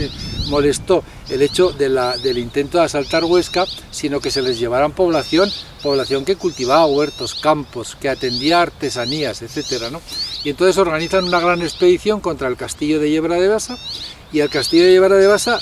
molestó el hecho del intento de asaltar Huesca, sino que se les llevaran población que cultivaba huertos, campos, que atendía artesanías, etcétera, ¿no? Y entonces organizan una gran expedición contra el castillo de Yebra de Basa, y al castillo de Yebra de Basa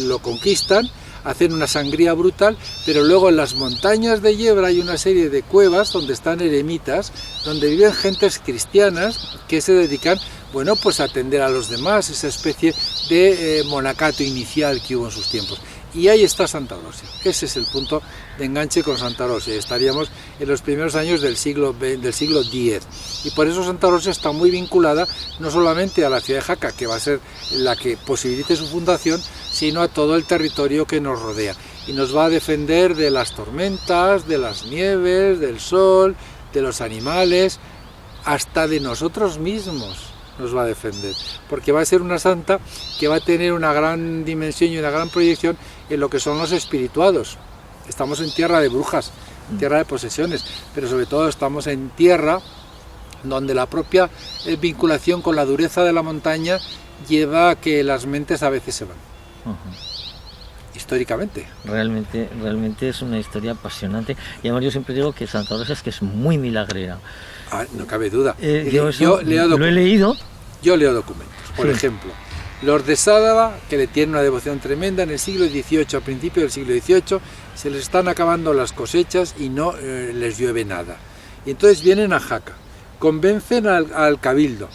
lo conquistan, hacen una sangría brutal, pero luego en las montañas de Yebra hay una serie de cuevas donde están eremitas, donde viven gentes cristianas que se dedican, bueno, pues a atender a los demás, esa especie de monacato inicial que hubo en sus tiempos. Y ahí está Santa Orosia. Ese es el punto de enganche con Santa Orosia. Estaríamos en los primeros años del siglo X. Y por eso Santa Orosia está muy vinculada no solamente a la ciudad de Jaca, que va a ser la que posibilite su fundación, sino a todo el territorio que nos rodea. Y nos va a defender de las tormentas, de las nieves, del sol, de los animales, hasta de nosotros mismos nos va a defender, porque va a ser una santa que va a tener una gran dimensión y una gran proyección en lo que son los espirituados. Estamos en tierra de brujas, en tierra de posesiones, pero sobre todo estamos en tierra donde la propia vinculación con la dureza de la montaña lleva a que las mentes a veces se van. Históricamente. Realmente es una historia apasionante, y además yo siempre digo que Santa Orosia es muy milagrera. No cabe duda. Yo lo he leído. Yo leo documentos. Por ejemplo, los de Sádaba, que le tienen una devoción tremenda, en el siglo XVIII, a principios del siglo XVIII, se les están acabando las cosechas y no les llueve nada. Y entonces vienen a Jaca, convencen al cabildo,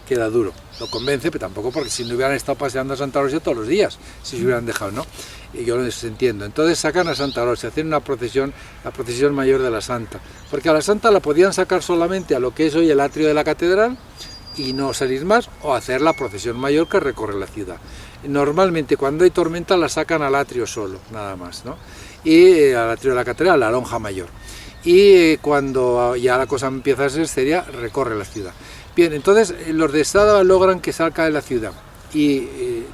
queda duro, lo convence, pero tampoco porque si no hubieran estado paseando a Santa Rosa todos los días, si se hubieran dejado, ¿no? Y yo lo entiendo. Entonces sacan a Santa Rosa, hacen una procesión, la procesión mayor de la Santa, porque a la Santa la podían sacar solamente a lo que es hoy el atrio de la catedral y no salir más, o hacer la procesión mayor que recorre la ciudad. Normalmente cuando hay tormenta la sacan al atrio solo, nada más, ¿no? Y al atrio de la catedral, la lonja mayor. Y cuando ya la cosa empieza a ser seria, recorre la ciudad. Bien, entonces los de Sádaba logran que salga de la ciudad y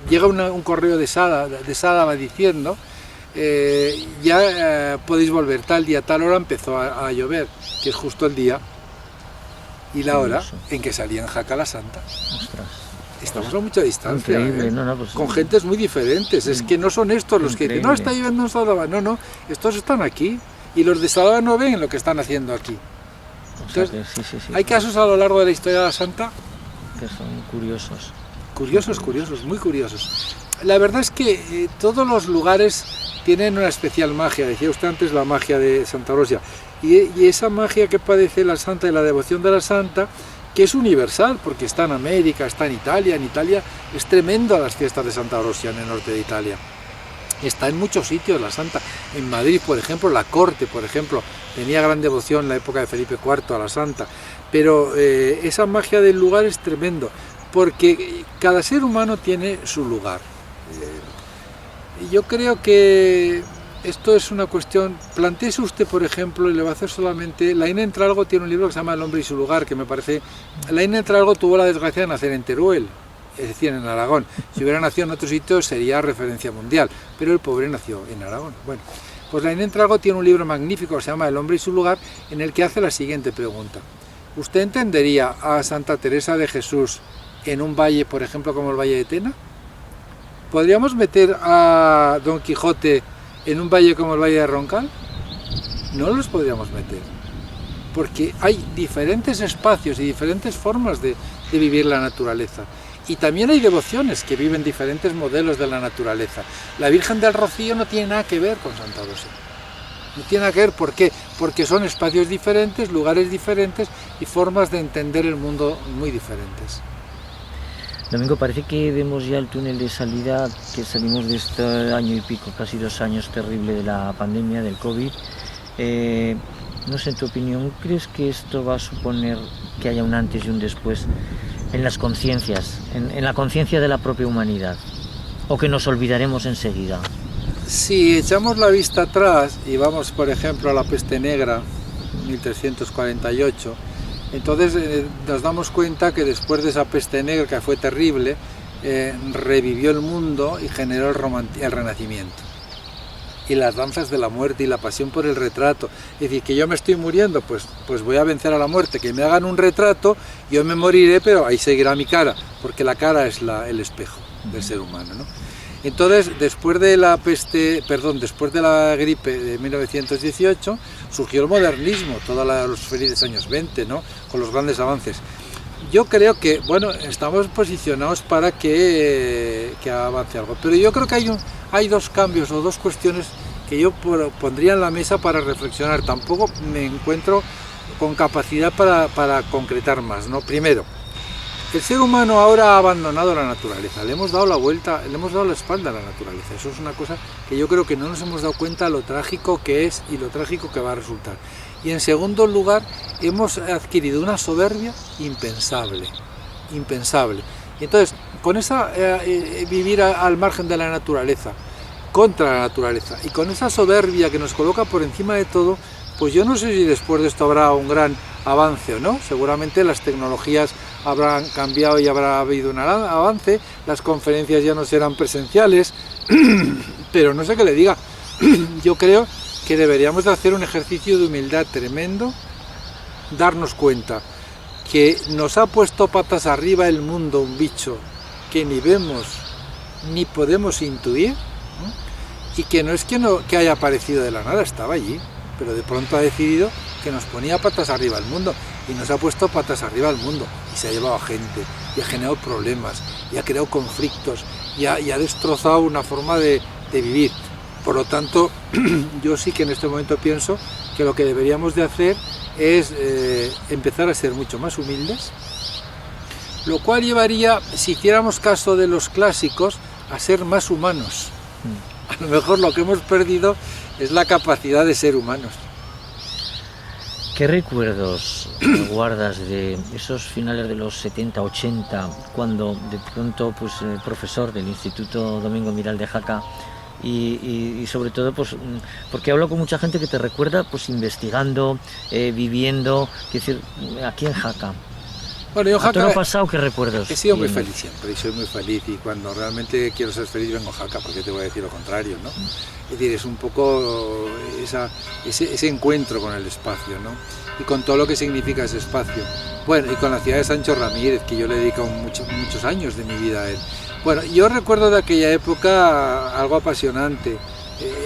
llega un correo de Sádaba diciendo ya podéis volver, tal día, tal hora empezó a llover, que es justo el día y la hora en que salía en Jaca la Santa. Ostras. Estamos a mucha distancia, Increíble, pues, con gentes muy diferentes. Es que no son estos los que dicen, no, está lloviendo en Sádaba. No, estos están aquí. Y los de Sádaba no ven lo que están haciendo aquí. Entonces, hay casos a lo largo de la historia de la Santa que son curiosos. Curiosos, muy curiosos. La verdad es que todos los lugares tienen una especial magia. Decía usted antes la magia de Santa Rosa. Y esa magia que padece la Santa y la devoción de la Santa, que es universal, porque está en América, está en Italia. En Italia es tremendo las fiestas de Santa Rosa en el norte de Italia. Está en muchos sitios la Santa. En Madrid, por ejemplo, la corte, por ejemplo, tenía gran devoción en la época de Felipe IV a la Santa. Pero esa magia del lugar es tremendo, porque cada ser humano tiene su lugar. Yo creo que esto es una cuestión. Plantéese usted, por ejemplo, y le va a hacer solamente. Laín Entralgo tiene un libro que se llama El hombre y su lugar, que me parece. Laín Entralgo tuvo la desgracia de nacer en Teruel, es decir, en Aragón. Si hubiera nacido en otro sitio sería referencia mundial, pero el pobre nació en Aragón. Bueno, pues Laín Entralgo tiene un libro magnífico que se llama El hombre y su lugar, en el que hace la siguiente pregunta. ¿Usted entendería a Santa Teresa de Jesús en un valle, por ejemplo, como el Valle de Tena? ¿Podríamos meter a Don Quijote en un valle como el Valle de Roncal? No los podríamos meter, porque hay diferentes espacios y diferentes formas de vivir la naturaleza. Y también hay devociones que viven diferentes modelos de la naturaleza. La Virgen del Rocío no tiene nada que ver con Santa Rosa. No tiene nada que ver, ¿por qué? Porque son espacios diferentes, lugares diferentes y formas de entender el mundo muy diferentes. Domingo, parece que vemos ya el túnel de salida, que salimos de este año y pico, casi 2 años terrible de la pandemia, del COVID. No sé, en tu opinión, ¿crees que esto va a suponer que haya un antes y un después en las conciencias, en la conciencia de la propia humanidad? ¿O que nos olvidaremos enseguida? Si echamos la vista atrás y vamos, por ejemplo, a la peste negra, 1348, entonces nos damos cuenta que después de esa peste negra, que fue terrible, revivió el mundo y generó el Renacimiento. Y las danzas de la muerte y la pasión por el retrato. Es decir, que yo me estoy muriendo, pues voy a vencer a la muerte. Que me hagan un retrato, yo me moriré, pero ahí seguirá mi cara, porque la cara es el espejo del ser humano, ¿no? Entonces, después de la gripe de 1918, surgió el modernismo, todos los felices años 20, ¿no? Con los grandes avances. Yo creo que, bueno, estamos posicionados para que avance algo, pero yo creo que hay 2 cambios o 2 cuestiones que yo pondría en la mesa para reflexionar. Tampoco me encuentro con capacidad para concretar más, ¿no? Primero, el ser humano ahora ha abandonado la naturaleza, le hemos dado la vuelta, le hemos dado la espalda a la naturaleza. Eso es una cosa que yo creo que no nos hemos dado cuenta lo trágico que es y lo trágico que va a resultar. Y en segundo lugar, hemos adquirido una soberbia impensable. Entonces, con esa vivir al margen de la naturaleza, contra la naturaleza, y con esa soberbia que nos coloca por encima de todo, pues yo no sé si después de esto habrá un gran avance o no. Seguramente las tecnologías habrán cambiado y habrá habido un avance, las conferencias ya no serán presenciales, pero no sé qué le diga. Yo creo que deberíamos de hacer un ejercicio de humildad tremendo, darnos cuenta que nos ha puesto patas arriba el mundo, un bicho que ni vemos ni podemos intuir, ¿no? Y que no es que haya aparecido de la nada, estaba allí, pero de pronto ha decidido que nos ponía patas arriba el mundo. y nos ha puesto patas arriba al mundo, y se ha llevado a gente, y ha generado problemas, y ha creado conflictos, y ha destrozado una forma de vivir. Por lo tanto, yo sí que en este momento pienso que lo que deberíamos de hacer es empezar a ser mucho más humildes, lo cual llevaría, si hiciéramos caso de los clásicos, a ser más humanos. A lo mejor lo que hemos perdido es la capacidad de ser humanos. ¿Qué recuerdos guardas de esos finales de los 70, 80, cuando de pronto pues profesor del Instituto Domingo Miral de Jaca y sobre todo pues porque hablo con mucha gente que te recuerda pues investigando, viviendo, es decir, aquí en Jaca? Bueno, yo ¿A todo Jaca lo pasado qué recuerdos? he sido muy tienes? feliz siempre, y soy muy feliz, y cuando realmente quiero ser feliz vengo a Jaca, porque te voy a decir lo contrario, ¿no? Es decir, es un poco ese encuentro con el espacio, ¿no? Y con todo lo que significa ese espacio. Bueno, y con la ciudad de Sancho Ramírez, que yo le he dedicado muchos años de mi vida a él. Bueno, yo recuerdo de aquella época algo apasionante,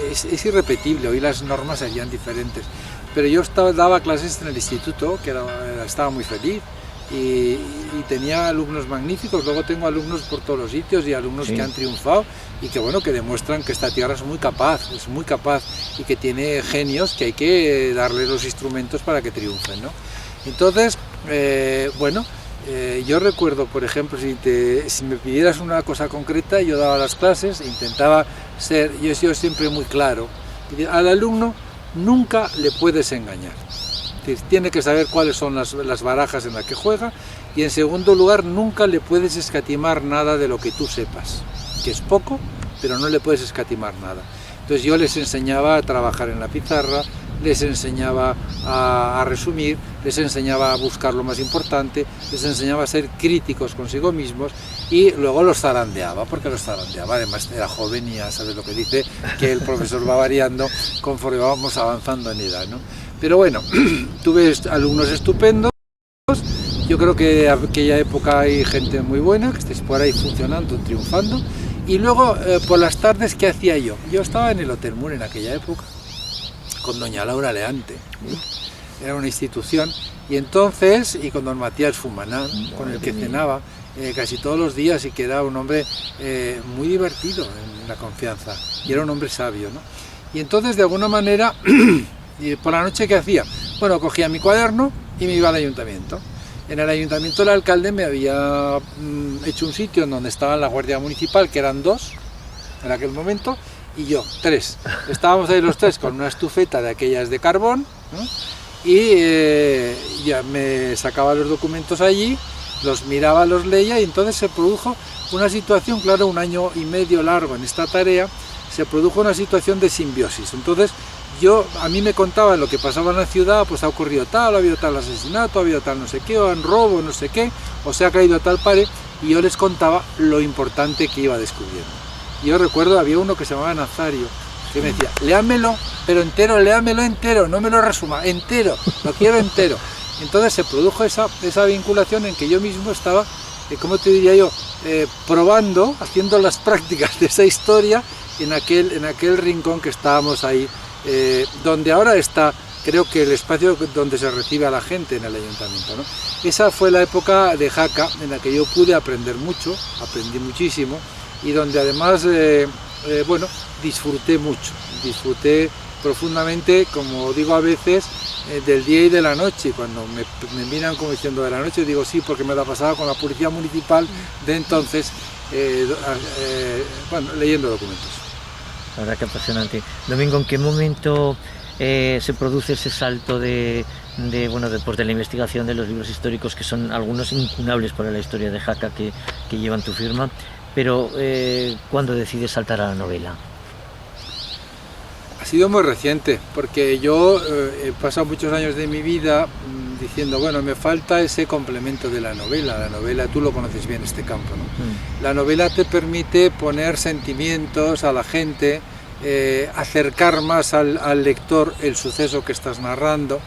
es irrepetible, hoy las normas serían diferentes, pero yo daba clases en el instituto, que estaba muy feliz, y tenía alumnos magníficos. Luego tengo alumnos por todos los sitios y alumnos que han triunfado y que bueno, que demuestran que esta tierra es muy capaz y que tiene genios que hay que darle los instrumentos para que triunfen, ¿no? Entonces, yo recuerdo, por ejemplo, si me pidieras una cosa concreta, yo daba las clases, intentaba ser, yo he sido siempre muy claro, al alumno nunca le puedes engañar. Tiene que saber cuáles son las barajas en las que juega, y en segundo lugar nunca le puedes escatimar nada de lo que tú sepas, que es poco, pero no le puedes escatimar nada. Entonces yo les enseñaba a trabajar en la pizarra, les enseñaba a resumir, les enseñaba a buscar lo más importante, les enseñaba a ser críticos consigo mismos, y luego los zarandeaba, porque los zarandeaba. Además era joven y ya sabes lo que dice, que el profesor va variando conforme vamos avanzando en edad, ¿no? Pero bueno, tuve alumnos estupendos. Yo creo que en aquella época hay gente muy buena, que estáis por ahí funcionando, triunfando. Y luego, por las tardes, ¿qué hacía yo? Yo estaba en el Hotel Moon en aquella época, con doña Laura Leante. Era una institución. Y entonces, y con don Matías Fumanán, con el que cenaba casi todos los días, y que era un hombre muy divertido en la confianza. Y era un hombre sabio, ¿no? Y entonces, de alguna manera... Y por la noche, ¿qué hacía? Bueno, cogía mi cuaderno y me iba al ayuntamiento. En el ayuntamiento el alcalde me había hecho un sitio en donde estaba la Guardia Municipal, que eran 2 en aquel momento, y yo, 3. Estábamos ahí los 3 con una estufeta de aquellas de carbón, ¿no? Y ya me sacaba los documentos allí, los miraba, los leía, y entonces se produjo una situación, claro, 1 año y medio largo en esta tarea, se produjo una situación de simbiosis. Entonces, a mí me contaban lo que pasaba en la ciudad, pues ha ocurrido tal, ha habido tal asesinato, ha habido tal no sé qué, o han robo, no sé qué, o se ha caído tal pared, y yo les contaba lo importante que iba descubriendo. Yo recuerdo, había uno que se llamaba Nazario, que me decía, léamelo, pero entero, léamelo entero, no me lo resuma, entero, lo quiero entero. Entonces se produjo esa vinculación en que yo mismo estaba, ¿cómo te diría yo?, probando, haciendo las prácticas de esa historia en aquel rincón que estábamos ahí, donde ahora está, creo que el espacio donde se recibe a la gente en el ayuntamiento, ¿no? Esa fue la época de Jaca en la que yo pude aprender mucho, aprendí muchísimo, y donde además, disfruté mucho, disfruté profundamente, como digo a veces, del día y de la noche. Cuando me miran como diciendo de la noche, digo sí, porque me la pasaba con la policía municipal de entonces, leyendo documentos. La verdad que apasionante. Domingo, ¿en qué momento se produce ese salto después de la investigación de los libros históricos, que son algunos incunables para la historia de Jaca que llevan tu firma, pero cuándo decides saltar a la novela? Ha sido muy reciente, porque yo he pasado muchos años de mi vida diciendo, bueno, me falta ese complemento de la novela. La novela, tú lo conoces bien, este campo, ¿no? La novela te permite poner sentimientos a la gente, acercar más al lector el suceso que estás narrando.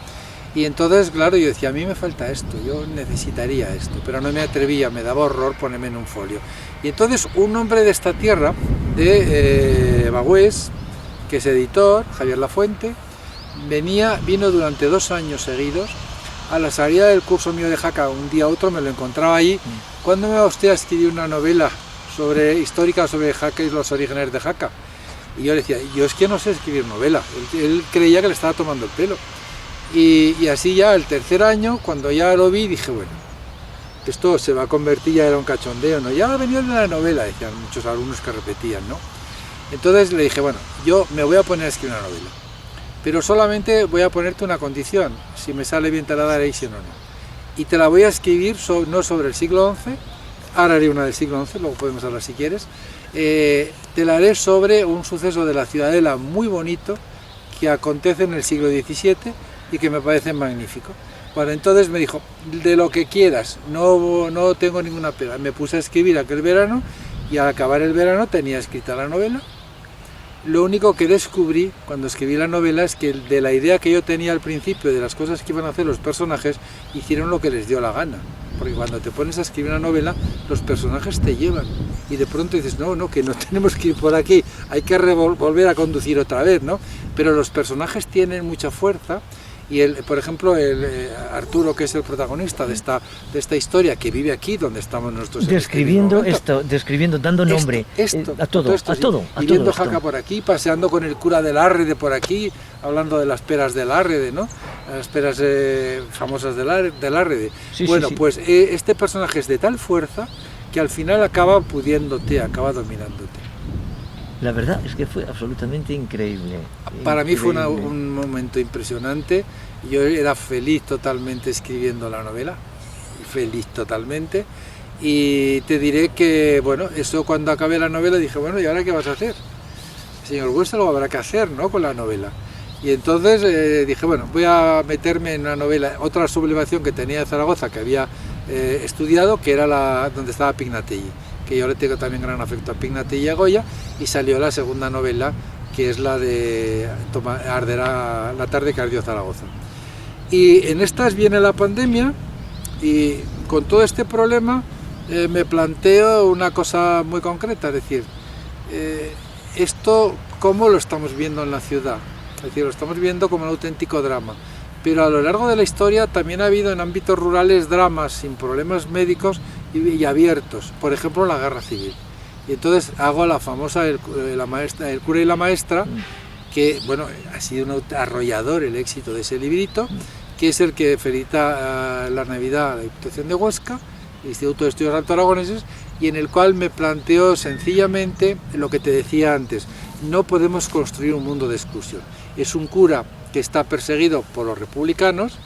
Y entonces, claro, yo decía, a mí me falta esto, yo necesitaría esto, pero no me atrevía, me daba horror ponerme en un folio. Y entonces un hombre de esta tierra, de Bagüés, que es editor, Javier Lafuente, vino durante 2 años seguidos a la salida del curso mío de Jaca, un día a otro me lo encontraba allí. ¿Cuándo me va usted a escribir una novela histórica sobre Jaca y los orígenes de Jaca? Y yo le decía, yo es que no sé escribir novela. Él creía que le estaba tomando el pelo. Y así ya el tercer año, cuando ya lo vi, dije, bueno, esto se va a convertir, ya era un cachondeo, ¿no? Ya ha venido de la novela, decían muchos alumnos que repetían, ¿no? Entonces le dije, bueno, yo me voy a poner a escribir una novela, pero solamente voy a ponerte una condición, si me sale bien te la daré y si no, no. Y te la voy a escribir no sobre el siglo XI, ahora haré una del siglo XI, luego podemos hablar si quieres, te la haré sobre un suceso de la Ciudadela muy bonito que acontece en el siglo XVII y que me parece magnífico. Bueno, entonces me dijo, de lo que quieras, no tengo ninguna pega. Me puse a escribir aquel verano y al acabar el verano tenía escrita la novela. Lo único que descubrí cuando escribí la novela es que de la idea que yo tenía al principio de las cosas que iban a hacer los personajes, hicieron lo que les dio la gana. Porque cuando te pones a escribir una novela, los personajes te llevan. Y de pronto dices, no, que no tenemos que ir por aquí, hay que volver a conducir otra vez, ¿no? Pero los personajes tienen mucha fuerza. Y por ejemplo, Arturo, que es el protagonista de esta historia, que vive aquí donde estamos nosotros. Describiendo, dando nombre a todo. Viviendo Jaca por aquí, paseando con el cura del Árrede por aquí, hablando de las peras del Árrede, ¿no? Las peras famosas del Árrede. Pues este personaje es de tal fuerza que al final acaba pudiéndote, acaba dominándote. La verdad es que fue absolutamente increíble. Para mí fue un momento impresionante. Yo era feliz totalmente escribiendo la novela, feliz totalmente. Y te diré que, bueno, eso cuando acabé la novela dije, bueno, ¿y ahora qué vas a hacer? El señor Buesa lo habrá que hacer, ¿no?, con la novela. Y entonces dije, bueno, voy a meterme en una novela, otra sublevación que tenía de Zaragoza, que había estudiado, que era donde estaba Pignatelli, que yo le tengo también gran afecto a Pignatelli y a Goya, y salió la segunda novela, que es la de Arderá la tarde que ardió Zaragoza. Y en estas viene la pandemia, y con todo este problema me planteo una cosa muy concreta, es decir, esto cómo lo estamos viendo en la ciudad, es decir, lo estamos viendo como un auténtico drama. Pero a lo largo de la historia también ha habido en ámbitos rurales dramas sin problemas médicos y abiertos, por ejemplo la guerra civil. Y entonces hago la famosa El cura y la maestra, que bueno, ha sido un arrollador el éxito de ese librito, que es el que felicita la Navidad a la Diputación de Huesca, el Instituto de Estudios Alto Aragoneses, y en el cual me planteo sencillamente lo que te decía antes: no podemos construir un mundo de exclusión. Es un cura que está perseguido por los republicanos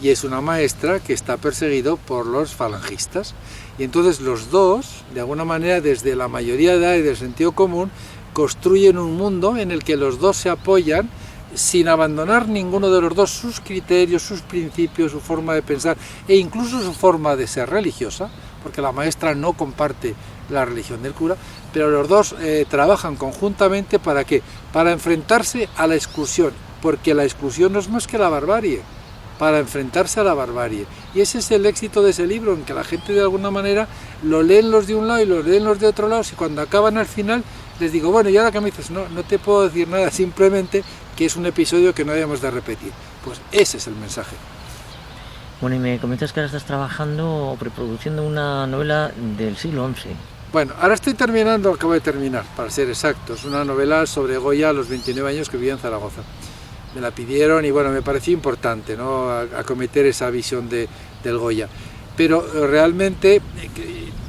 y es una maestra que está perseguido por los falangistas. Y entonces los dos, de alguna manera, desde la mayoría de edad y del sentido común, construyen un mundo en el que los dos se apoyan sin abandonar ninguno de los dos sus criterios, sus principios, su forma de pensar e incluso su forma de ser religiosa, porque la maestra no comparte la religión del cura, pero los dos trabajan conjuntamente ¿para qué? Para enfrentarse a la exclusión, porque la exclusión no es más que la barbarie, para enfrentarse a la barbarie. Y ese es el éxito de ese libro, en que la gente de alguna manera lo leen los de un lado y los leen los de otro lado, y cuando acaban al final les digo, bueno, y ahora que me dices, no te puedo decir nada, simplemente que es un episodio que no debemos de repetir. Pues ese es el mensaje. Bueno, y me comentas que ahora estás trabajando o preproduciendo una novela del siglo XI. Bueno, ahora acabo de terminar, para ser exactos, una novela sobre Goya a los 29 años que vivía en Zaragoza. Me la pidieron y bueno, me pareció importante, ¿no?, acometer esa visión del Goya. Pero realmente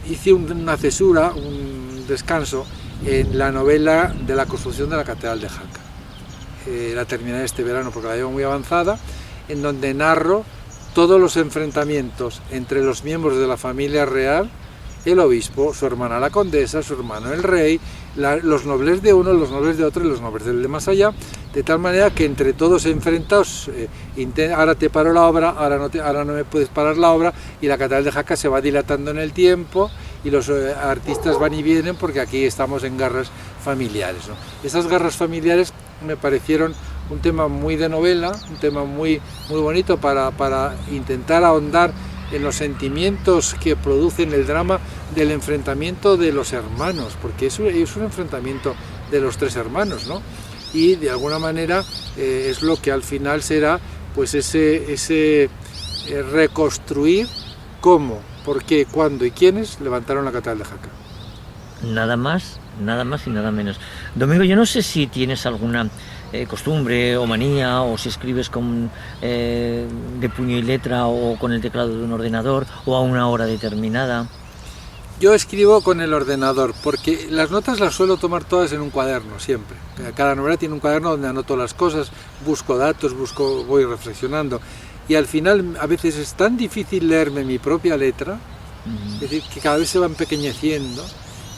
hice una cesura, un descanso en la novela de la construcción de la Catedral de Jaca. La terminé este verano porque la llevo muy avanzada, en donde narro todos los enfrentamientos entre los miembros de la familia real, el obispo, su hermana la condesa, su hermano el rey, los nobles de uno, los nobles de otro y los nobles del de más allá, de tal manera que entre todos enfrentados, ahora te paro la obra, ahora no me puedes parar la obra, y la Catedral de Jaca se va dilatando en el tiempo y los artistas van y vienen porque aquí estamos en guerras familiares, ¿no? Esas guerras familiares me parecieron un tema muy de novela, un tema muy bonito para intentar ahondar en los sentimientos que producen el drama del enfrentamiento de los hermanos, porque es un enfrentamiento de los tres hermanos, ¿no? Y de alguna manera es lo que al final será pues ese reconstruir cómo, por qué, cuándo y quiénes levantaron la catedral de Jaca. Nada más y nada menos. Domingo, yo no sé si tienes alguna costumbre o manía, o si escribes de puño y letra o con el teclado de un ordenador o a una hora determinada. Yo escribo con el ordenador, porque las notas las suelo tomar todas en un cuaderno, siempre. Cada novela tiene un cuaderno donde anoto las cosas, busco datos, voy reflexionando. Y al final a veces es tan difícil leerme mi propia letra, es decir, que cada vez se va empequeñeciendo.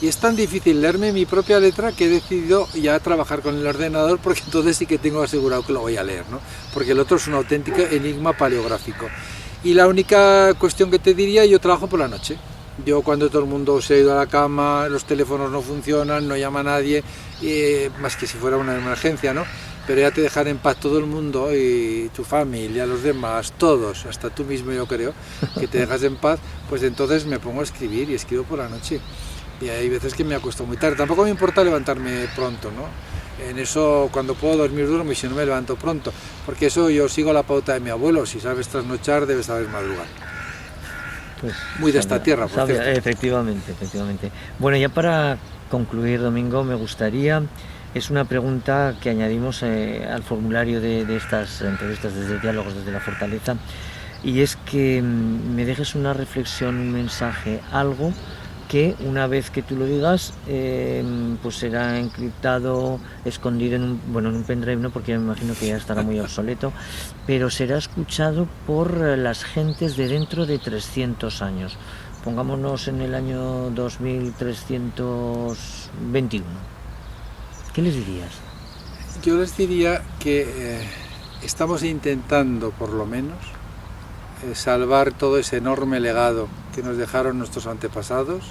Y es tan difícil leerme mi propia letra que he decidido ya trabajar con el ordenador, porque entonces sí que tengo asegurado que lo voy a leer, ¿no? Porque el otro es un auténtico enigma paleográfico. Y la única cuestión que te diría, yo trabajo por la noche. Yo cuando todo el mundo se ha ido a la cama, los teléfonos no funcionan, no llama a nadie, más que si fuera una emergencia, ¿no? Pero ya te dejan en paz todo el mundo y tu familia, los demás, todos, hasta tú mismo yo creo, que te dejas en paz, pues entonces me pongo a escribir y escribo por la noche. Y hay veces que me acuesto muy tarde. Tampoco me importa levantarme pronto, ¿no? En eso, cuando puedo dormir duermo y si no me levanto pronto, porque eso yo sigo la pauta de mi abuelo: si sabes trasnochar, debes saber madrugar. Pues, muy de esta tierra, por cierto. Efectivamente. Bueno, ya para concluir, Domingo, me gustaría, es una pregunta que añadimos al formulario de estas entrevistas desde Diálogos desde la Fortaleza, y es que me dejes una reflexión, un mensaje, algo que una vez que tú lo digas, pues será encriptado, escondido en un pendrive, no, porque me imagino que ya estará muy obsoleto, pero será escuchado por las gentes de dentro de 300 años. Pongámonos en el año 2321. ¿Qué les dirías? Yo les diría que estamos intentando, por lo menos, salvar todo ese enorme legado que nos dejaron nuestros antepasados,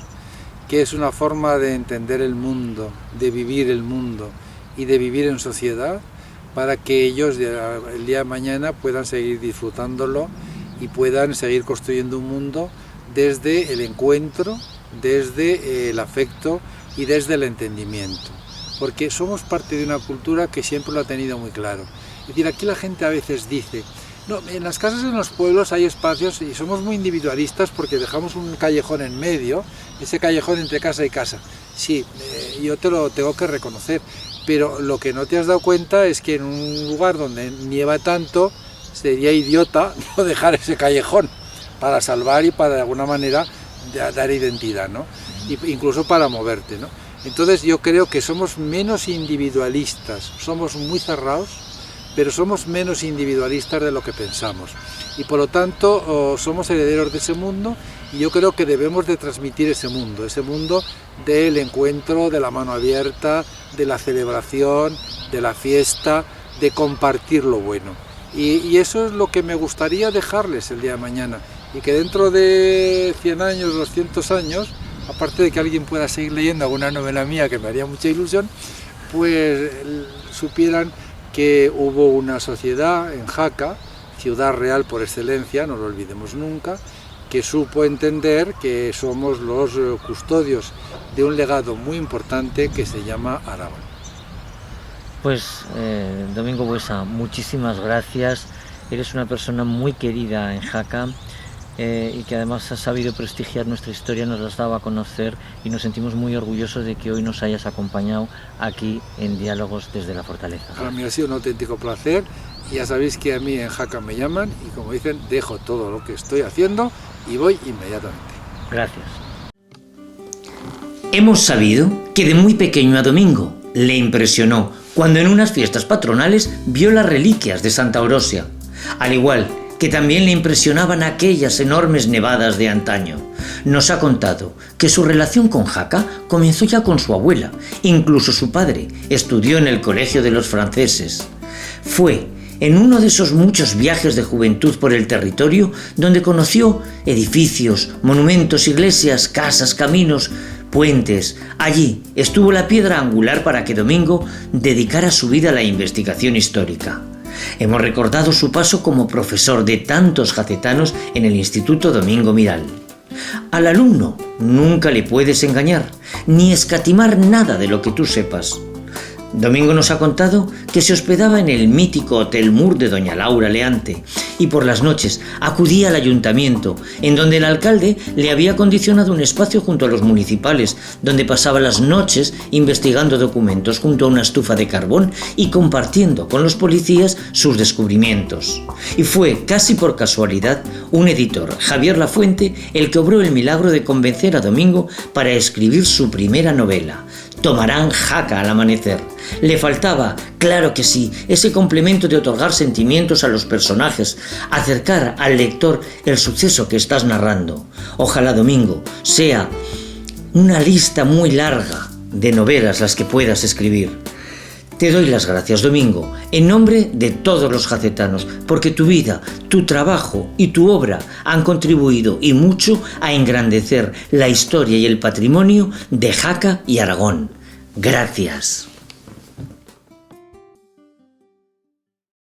que es una forma de entender el mundo, de vivir el mundo y de vivir en sociedad, para que ellos el día de mañana puedan seguir disfrutándolo y puedan seguir construyendo un mundo desde el encuentro, desde el afecto y desde el entendimiento, porque somos parte de una cultura que siempre lo ha tenido muy claro. Es decir, aquí la gente a veces dice: no, en las casas, en los pueblos hay espacios y somos muy individualistas porque dejamos un callejón en medio, ese callejón entre casa y casa. Sí, yo te lo tengo que reconocer, pero lo que no te has dado cuenta es que en un lugar donde nieva tanto sería idiota no dejar ese callejón para salvar y para de alguna manera dar identidad, ¿no? Incluso para moverte, ¿no? Entonces yo creo que somos menos individualistas, somos muy cerrados, pero somos menos individualistas de lo que pensamos, y por lo tanto somos herederos de ese mundo, y yo creo que debemos de transmitir ese mundo del encuentro, de la mano abierta, de la celebración, de la fiesta, de compartir lo bueno, y eso es lo que me gustaría dejarles el día de mañana, y que dentro de 100 años, 200 años, aparte de que alguien pueda seguir leyendo alguna novela mía, que me haría mucha ilusión, pues supieran que hubo una sociedad en Jaca, ciudad real por excelencia, no lo olvidemos nunca, que supo entender que somos los custodios de un legado muy importante que se llama Aragón. Pues Domingo Buesa, muchísimas gracias. Eres una persona muy querida en Jaca, y que además has sabido prestigiar nuestra historia, nos la has dado a conocer, y nos sentimos muy orgullosos de que hoy nos hayas acompañado aquí en Diálogos desde la Fortaleza. Para mí ha sido un auténtico placer, y ya sabéis que a mí en Jaca me llaman y, como dicen, dejo todo lo que estoy haciendo y voy inmediatamente. Gracias. Hemos sabido que de muy pequeño a Domingo le impresionó cuando en unas fiestas patronales vio las reliquias de Santa Orosia, al igual que también le impresionaban aquellas enormes nevadas de antaño. Nos ha contado que su relación con Jaca comenzó ya con su abuela, incluso su padre estudió en el Colegio de los Franceses. Fue en uno de esos muchos viajes de juventud por el territorio donde conoció edificios, monumentos, iglesias, casas, caminos, puentes. Allí estuvo la piedra angular para que Domingo dedicara su vida a la investigación histórica. Hemos recordado su paso como profesor de tantos jacetanos en el Instituto Domingo Miral. Al alumno nunca le puedes engañar, ni escatimar nada de lo que tú sepas. Domingo nos ha contado que se hospedaba en el mítico Hotel Mur de doña Laura Leante y por las noches acudía al ayuntamiento, en donde el alcalde le había acondicionado un espacio junto a los municipales, donde pasaba las noches investigando documentos junto a una estufa de carbón y compartiendo con los policías sus descubrimientos. Y fue, casi por casualidad, un editor, Javier Lafuente, el que obró el milagro de convencer a Domingo para escribir su primera novela, Tomarán jaca al amanecer. Le faltaba, claro que sí, ese complemento de otorgar sentimientos a los personajes, acercar al lector el suceso que estás narrando. Ojalá, Domingo, sea una lista muy larga de novelas las que puedas escribir. Te doy las gracias, Domingo, en nombre de todos los jacetanos, porque tu vida, tu trabajo y tu obra han contribuido y mucho a engrandecer la historia y el patrimonio de Jaca y Aragón. Gracias.